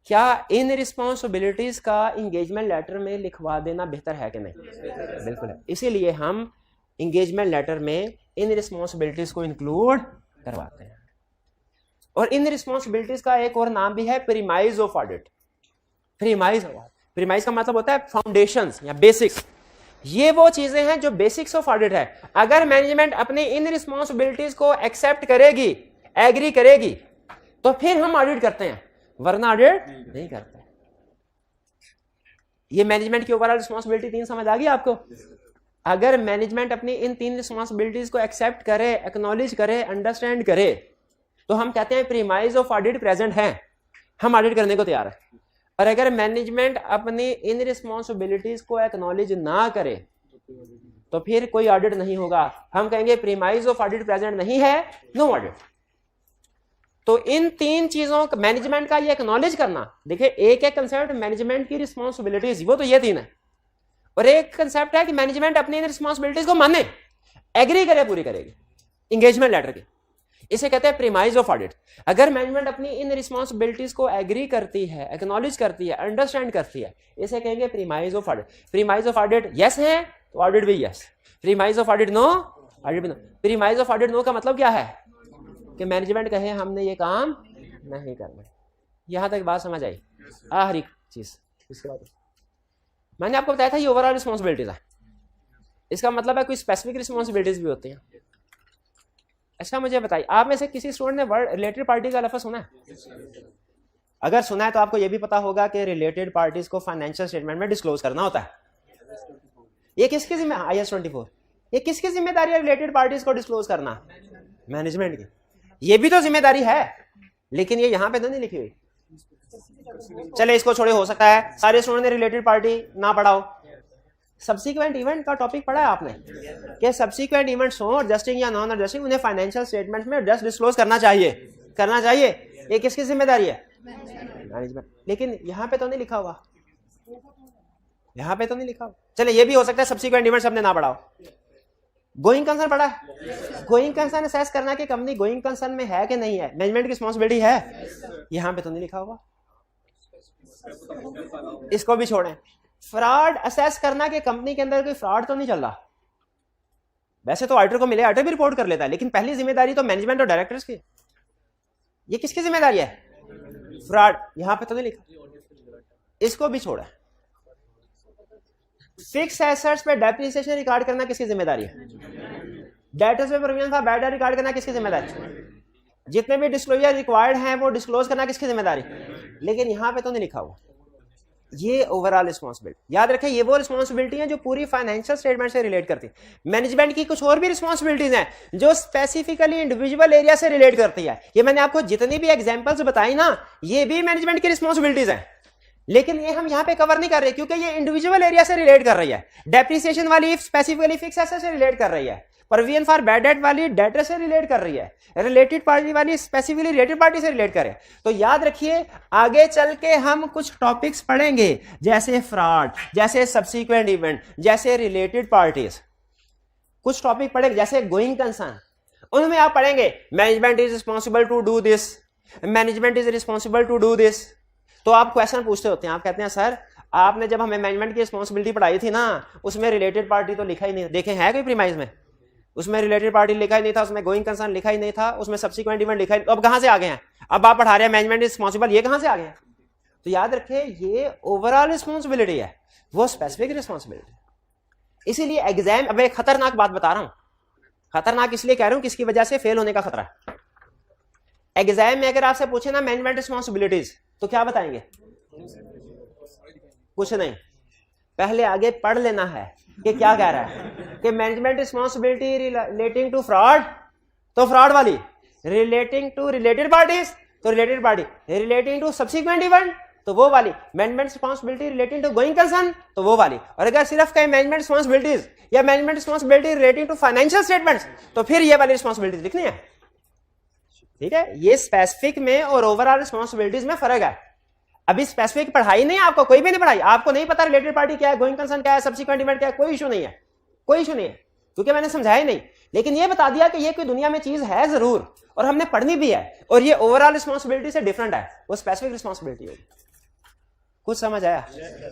क्या इन रिस्पॉन्सिबिलिटीज का इंगेजमेंट लेटर में लिखवा देना बेहतर है कि नहीं? बिल्कुल है। इसीलिए हम इंगेजमेंट लेटर में इन रिस्पॉन्सिबिलिटीज को इंक्लूड करवाते हैं। और इन रिस्पॉन्सिबिलिटीज का एक और नाम भी है प्रीमाइज ऑफ ऑडिट। प्रीमाइज का मतलब होता है फाउंडेशंस या बेसिक्स। ये वो चीजें हैं जो बेसिक्स ऑफ ऑडिट है। अगर मैनेजमेंट अपनी इन रिस्पॉन्सिबिलिटीज को एक्सेप्ट करेगी, एग्री करेगी, तो फिर हम ऑडिट करते हैं, वरना ऑडिट नहीं करते। ये मैनेजमेंट की ओवरऑल रिस्पॉन्सिबिलिटी 3 समझ आ गई आपको? अगर मैनेजमेंट अपनी इन 3 रिस्पॉन्सिबिलिटीज को एक्सेप्ट करे, एक्नॉलेज करे, अंडरस्टैंड करे, तो हम कहते हैं प्रीमाइज ऑफ ऑडिट प्रेजेंट है, हम ऑडिट करने को तैयार है। और अगर मैनेजमेंट अपनी इन रिस्पॉन्सिबिलिटीज को एक्नॉलेज ना करे तो फिर कोई ऑडिट नहीं होगा। हम कहेंगे प्रीमाइज ऑफ ऑडिट प्रेजेंट नहीं है, नो ऑडिट। तो इन 3 चीजों का मैनेजमेंट का ये एक्नॉलेज करना, देखिए एक एक कंसेप्ट मैनेजमेंट की रिस्पॉन्सिबिलिटीज, वो तो ये 3 है, और एक कंसेप्ट है कि मैनेजमेंट अपनी इन रिस्पॉन्सिबिलिटीज को माने, एग्री करे, पूरी करेगी इंगेजमेंट लेटर की। इसे कहते हैं प्रीमाइज ऑफ ऑडिट। अगर मैनेजमेंट अपनी इन रिस्पॉन्सिबिलिटीज को एग्री करती है, एक्नॉलेज करती है, अंडरस्टैंड करती है, इसे कहेंगे premise of audit. Premise of audit yes है तो ऑडिट भी yes, premise of audit no, audit भी no. Premise of audit no का मतलब क्या है कि मैनेजमेंट कहे हमने ये काम नहीं करना। यहां तक बात समझ आई? हर एक चीज। इसके बाद मैंने आपको बताया था ये ओवरऑल रिस्पॉन्सिबिलिटीज है, इसका मतलब है कोई स्पेसिफिक रिस्पॉन्सिबिलिटीज भी होती हैं। अच्छा मुझे बताइए, आप में से किसी स्टूडेंट ने वर्ड रिलेटेड पार्टी का लफ्ज़ सुना है? अगर सुना है तो आपको यह भी पता होगा कि रिलेटेड पार्टीज को फाइनेंशियल स्टेटमेंट में डिस्क्लोज करना होता है। ये किसकी जिम्मेदारी? IAS 24 ये किसकी जिम्मेदारी है रिलेटेड पार्टीज को डिस्क्लोज करना? मैनेजमेंट की। ये भी तो जिम्मेदारी है, लेकिन ये यहां पे तो नहीं लिखी हुई। चले इसको छोड़े, हो सकता है सारे स्टूडेंट ने रिलेटेड पार्टी ना पढ़ाओ। सब्सिक्वेंट इवेंट का टॉपिक पढ़ा है आपने कि सब्सिक्वेंट इवेंट्स हो, एडजस्टिंग या नॉन एडजस्टिंग, उन्हें फाइनेंशियल स्टेटमेंट में जस्ट डिस्क्लोज करना चाहिए, करना चाहिए। ये किसकी जिम्मेदारी है? मैनेजमेंट। लेकिन यहाँ पे तो नहीं लिखा हुआ, यहाँ पे तो नहीं लिखा हुआ। चले ये भी हो सकता है सब्सिक्वेंट इवेंट्स हमने ना पढ़ाओ। गोइंग कंसर्न पढ़ा है? गोइंग कंसर्न असेस करना कि कंपनी गोइंग कंसर्न में है कि नहीं है, मैनेजमेंट की रिस्पॉन्सिबिलिटी है, यहाँ पे तो नहीं लिखा हुआ। इसको भी छोड़ें। फ्रॉड असेस करना कि कंपनी के अंदर कोई फ्रॉड तो नहीं चल रहा। वैसे तो ऑडिटर को मिले, ऑडिटर भी रिपोर्ट कर लेता है, लेकिन पहली जिम्मेदारी तो मैनेजमेंट और डायरेक्टर्स की। ये किसकी जिम्मेदारी है? फ्रॉड, यहां पे तो नहीं लिखा, इसको भी छोड़ा। फिक्स एसेट्स पे डेप्रिसिएशन रिकॉर्ड करना किसकी जिम्मेदारी है? डेटर्स पे provision for bad debt record करना किसकी जिम्मेदारी? जितने भी डिस्क्लोजर रिक्वायर्ड हैं वो डिस्क्लोज करना किसकी जिम्मेदारी? लेकिन यहां पे तो नहीं लिखा हुआ। ये ओवरऑल रिस्पॉन्सिबिलिटी याद रखें, ये वो रिस्पॉन्सिबिलिटी है जो पूरी फाइनेंशियल स्टेटमेंट से रिलेट करती है। मैनेजमेंट की कुछ और भी रिस्पॉन्सिबिलिटीज हैं जो स्पेसिफिकली इंडिविजुअल एरिया से रिलेट करती है। ये मैंने आपको जितनी भी एग्जांपल्स बताई ना, ये भी मैनेजमेंट की रिस्पॉन्सिबिलिटीज हैं, लेकिन ये हम यहां पे कवर नहीं कर रहे क्योंकि ये इंडिविजुअल एरिया से रिलेट कर रही है। डेप्रिसिएशन वाली स्पेसिफिकली फिक्स एसेट से रिलेट कर रही है, प्रोविजन फॉर बैड डेट वाली डेटर से रिलेट कर रही है, रिलेटेड पार्टी वाली स्पेसिफिकली रिलेटेड पार्टी से रिलेट करे। तो याद रखिए आगे चल के हम कुछ टॉपिक्स पढ़ेंगे जैसे फ्रॉड, जैसे सब्सीक्वेंट इवेंट, जैसे रिलेटेड पार्टीज, कुछ टॉपिक पढ़ेंगे जैसे गोइंग कंसर्न, उनमें आप पढ़ेंगे management is responsible to do this, management is responsible to do this. तो आप क्वेश्चन पूछते होते हैं, आप कहते हैं सर आपने जब हमें मैनेजमेंट की रिस्पॉन्सिबिलिटी पढ़ाई थी ना, उसमें रिलेटेड पार्टी तो लिखा ही नहीं, देखे है कोई प्रीमाइज में? उसमें रिलेटेड पार्टी लिखा ही नहीं था, उसमें गोइंग कंसर्न लिखा ही नहीं था, उसमें सब्सिक्वेंट इवेंट लिखा ही नहीं। तो अब कहां से आ गए हैं? अब आप पढ़ा रहे हैं मैनेजमेंट रिस्पॉन्सिबल, ये कहां से आ गए हैं? तो याद रखिए ये ओवरऑल रिस्पॉन्सिबिलिटी है, वो स्पेसिफिक रिस्पॉन्सिबिलिटी। इसीलिए एग्जाम, अब एक खतरनाक बात बता रहा हूं, खतरनाक इसलिए कह रहा हूं किसकी वजह से फेल होने का खतरा है। एग्जाम में अगर आपसे पूछे ना मैनेजमेंट रिस्पॉन्सिबिलिटीज, तो क्या बताएंगे? कुछ नहीं, पहले आगे पढ़ लेना है कि क्या कह रहा है कि management responsibility relating to fraud, तो फ्रॉड वाली, रिलेटिंग टू रिलेटेड पार्टीज तो related party, relating to subsequent event तो वो वाली, management responsibility relating to going concern तो वो वाली। और अगर सिर्फ कहीं मैनेजमेंट रिस्पॉन्सिबिलिटीज या management responsibility relating to financial statements, तो फिर ये वाली रिस्पॉन्सिबिलिटीज लिखनी है। ठीक है, ये स्पेसिफिक में और ओवरऑल रिस्पॉन्सिबिलिटीज में फर्क है। अभी स्पेसिफिक पढ़ाई नहीं, आपको कोई भी नहीं पढ़ाई, आपको नहीं पता रिलेटेड पार्टी क्या है, गोइंग कंसर्न क्या है, सब्सिक्वेंट इवेंट क्या है, कोई इशू नहीं है, कोई इशू नहीं है, क्योंकि मैंने समझाया नहीं। लेकिन ये बता दिया कि ये कोई दुनिया में चीज है जरूर और हमने पढ़नी भी है, और ये ओवरऑल रिस्पॉन्सिबिलिटी से डिफरेंट है, वो स्पेसिफिक रिस्पॉन्सिबिलिटी होगी। कुछ समझ आया?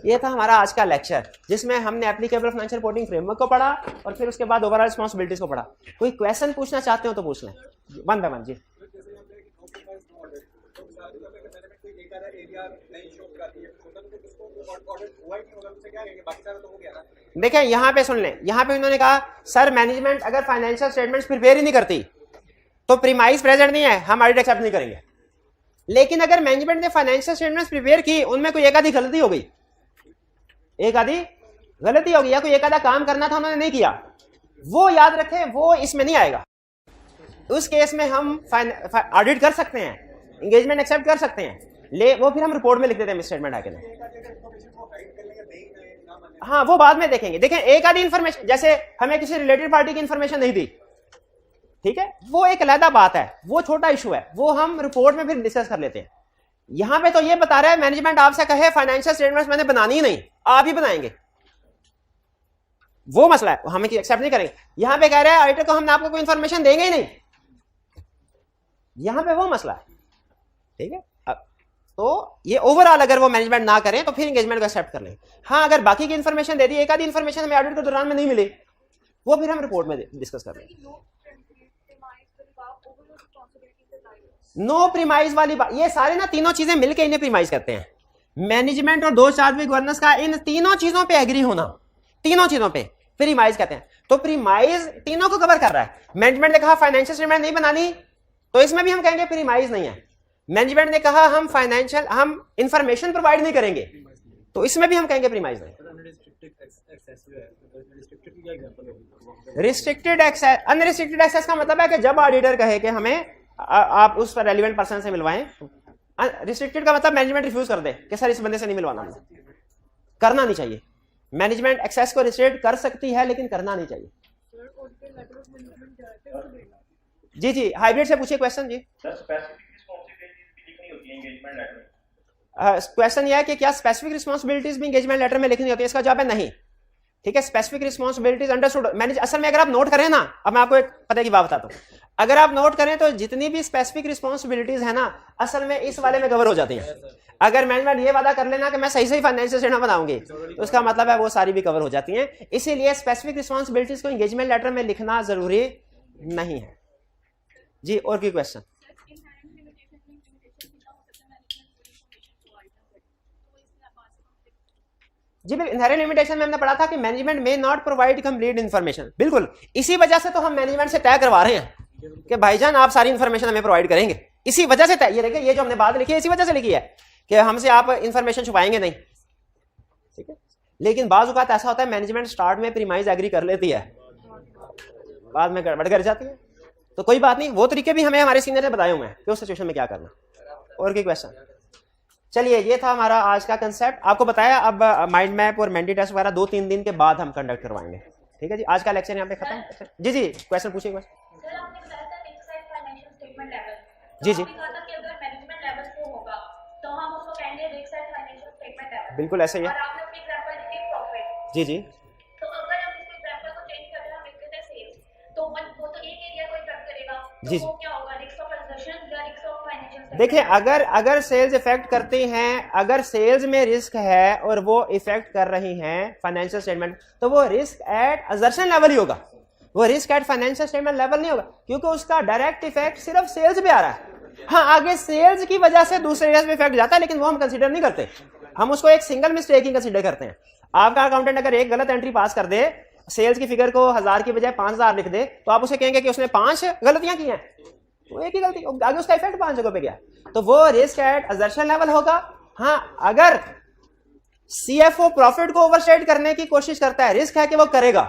ये था हमारा आज का लेक्चर, जिसमें हमने एप्लीकेबल फाइनेंशियल रिपोर्टिंग फ्रेमवर्क को पढ़ा और फिर उसके बाद ओवरऑल रिस्पॉन्सिबिलिटीज को पढ़ा। कोई क्वेश्चन पूछना चाहते हो तो पूछ लें, वन बाय वन। जी देखें यहां पे सुन लें, यहां पे उन्होंने कहा सर मैनेजमेंट अगर फाइनेंशियल स्टेटमेंट्स प्रिपेयर ही नहीं करती तो प्रीमाइस प्रेजेंट नहीं है, हम ऑडिट एक्सेप्ट नहीं करेंगे। लेकिन अगर मैनेजमेंट ने फाइनेंशियल स्टेटमेंट्स प्रिपेयर की, उनमें कोई एक आधी गलती हो गई, एक आधी गलती होगी या कोई एक आधा काम करना था उन्होंने नहीं किया, वो याद रखें, वो इसमें नहीं आएगा। उस केस में हम ऑडिट कर सकते हैं, एंगेजमेंट एक्सेप्ट कर सकते हैं, ले वो फिर हम रिपोर्ट में लिख देते हैं स्टेटमेंट आके। हाँ वो बाद में देखेंगे। देखें एक आधी इंफॉर्मेशन, जैसे हमें किसी रिलेटेड पार्टी की इंफॉर्मेशन नहीं दी, ठीक है, वो एक अलग बात है, वो छोटा इशू है, वो हम रिपोर्ट में फिर डिस्कस कर लेते हैं। यहां पे तो ये बता रहा है मैनेजमेंट आपसे कहे फाइनेंशियल स्टेटमेंट्स मैंने बनानी ही नहीं, आप ही बनाएंगे, वो मसला है, हम एक्सेप्ट नहीं करेंगे। यहां पे कह रहे हैं ऑडिटर को हम आपको कोई इंफॉर्मेशन देंगे ही नहीं, यहां पे वो मसला है। ठीक है, तो ये ओवरऑल अगर वो मैनेजमेंट ना करें तो फिर एंगेजमेंट को एक्सेप्ट कर लें। हाँ अगर बाकी की इंफॉर्मेशन दे दी, एक आधी इंफॉर्मेशन हमें ऑडिट के दौरान में नहीं मिली, वो फिर हम रिपोर्ट में डिस्कस कर लेंगे। नो प्रीमाइज वाली बात, ये सारे ना तीनों चीजें मिलकर इन्हें प्रीमाइज करते हैं। मैनेजमेंट और दो चार्ज में गवर्नेंस का इन तीनों चीजों पे एग्री होना, तीनों चीजों पे प्रीमाइज कहते हैं। तो प्रीमाइज तीनों को कवर कर रहा है। मैनेजमेंट ने कहा फाइनेंशियल स्टेटमेंट नहीं बनानी, तो इसमें भी हम कहेंगे प्रीमाइज नहीं है। मैनेजमेंट ने कहा हम फाइनेंशियल, हम इंफॉर्मेशन प्रोवाइड नहीं करेंगे, तो इसमें भी हम कहेंगे प्रीमाइज नहीं। रिस्ट्रिक्टेड एक्सेस, अनरिस्ट्रिक्टेड एक्सेस का मतलब है कि जब ऑडिटर कहे कि हमें आप उस पर रेलिवेंट पर्सन से मिलवाएं, रिस्ट्रिक्टेड का मतलब मैनेजमेंट रिफ्यूज कर दे कि सर इस बंदे से नहीं मिलवाना, करना नहीं चाहिए। मैनेजमेंट एक्सेस को रिस्ट्रिक्ट कर सकती है लेकिन करना नहीं चाहिए। जी जी हाइब्रिड से पूछिए क्वेश्चन। जी क्वेश्चन यह है कि क्या स्पेसिफिक रिस्पांसिबिलिटीज भी एंगेजमेंट लेटर में लिखनी होती है? इसका जवाब है नहीं। ठीक है, स्पेसिफिक रिस्पांसिबिलिटीज अंडरस्टूड। मैंने असल में अगर आप नोट करें ना, अब मैं आपको एक पता की बात बताता हूं, अगर आप नोट करें तो जितनी भी स्पेसिफिक रिस्पांसिबिलिटीज है ना, असल में इस वाले में कवर हो जाती हैं। अगर मैनेजमेंट ये वादा कर लेना कि मैं सही सही फाइनेंशियल स्टेटमेंट बनाऊंगी, तो उसका मतलब है वो सारी भी कवर हो जाती हैं। इसीलिए स्पेसिफिक रिस्पांसिबिलिटीज को एंगेजमेंट लेटर में लिखना जरूरी नहीं है। जी और कोई क्वेश्चन? जी बिल्कुल, इनहेरेंट लिमिटेशन में हमने पढ़ा था कि मैनेजमेंट में नॉट प्रोवाइड कंप्लीट इन्फॉर्मेशन। बिल्कुल, इसी वजह से तो हम मैनेजमेंट से तय करवा रहे हैं कि भाईजान आप सारी इन्फॉर्मेशन हमें प्रोवाइड करेंगे। इसी वजह से तय, ये देखिए ये जो हमने बात लिखी है इसी वजह से लिखी है कि हमसे आप इन्फॉर्मेशन छुपाएंगे नहीं। ठीक है। लेकिन बाज़ औक़ात ऐसा होता है मैनेजमेंट स्टार्ट में प्रीमाइज एग्री कर लेती है, बाद में गड़बड़ कर जाती है। तो कोई बात नहीं, वो तरीके भी हमें हमारे सीनियर ने बताए हुए हैं कि उस सिचुएशन में क्या करना। और कोई क्वेश्चन? चलिए, ये था हमारा आज का कंसेप्ट। आपको बताया अब माइंड मैप और मेंटी टेस्ट वगैरह 2-3 दिन के बाद हम कंडक्ट करवाएंगे। ठीक है जी, आज का लेक्चर यहाँ पे खत्म। जी जी, क्वेश्चन पूछिए। जी जी, बिल्कुल ऐसे ही है। जी जी, तो अगर हम इस एग्जांपल को चेंज कर दें, हम लिखते थे सेल्स, तो वो तो एक एरिया को इफेक्ट करेगा, जी तो वो क्या होगा, रिस्क ऑफ एसेशन या रिस्क ऑफ फाइनेंशियल? देखिए, अगर सेल्स इफेक्ट करती हैं, अगर सेल्स में रिस्क है और वो इफेक्ट कर रही हैं फाइनेंशियल स्टेटमेंट, तो वो रिस्क एट असर्शन लेवल ही होगा, वो risk at financial statement level नहीं होगा, क्योंकि उसका डायरेक्ट इफेक्ट सिर्फ सेल्स पे आ रहा है। हाँ, आगे सेल्स की वजह से दूसरे एरिया में इफेक्ट जाता है, लेकिन वो हम कंसीडर नहीं करते, हम उसको एक सिंगल मिस्टेक ही कंसीडर करते हैं। आपका अकाउंटेंट अगर एक गलत एंट्री पास कर दे, सेल्स की फिगर को 1000 की बजाय 5000 लिख दे, तो आप उसे कहेंगे कि उसने 5 गलतियां की हैं, वो एक ही गलती, आगे उसका इफेक्ट 5 जगह पे गया, तो वो रिस्क एट असर्शन लेवल होगा। हाँ, अगर सीएफओ प्रॉफिट को ओवरस्टेट करने की कोशिश करता है, रिस्क है कि वो करेगा,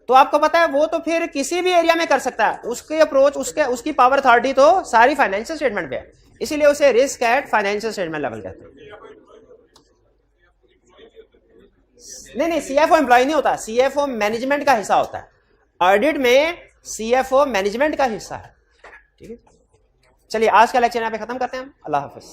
तो आपको पता है वो तो फिर किसी भी एरिया में कर सकता है, उसकी अप्रोच, उसकी पावर अथॉरिटी तो सारी फाइनेंशियल स्टेटमेंट पे है, इसीलिए उसे risk at financial statement level कहते हैं। नहीं, सीएफओ एम्प्लॉय नहीं होता, सीएफओ मैनेजमेंट का हिस्सा होता है। ऑडिट में सीएफओ मैनेजमेंट का हिस्सा है। ठीक है, चलिए आज का लेक्चर यहाँ पे खत्म करते हैं हम। अल्लाह हाफिज।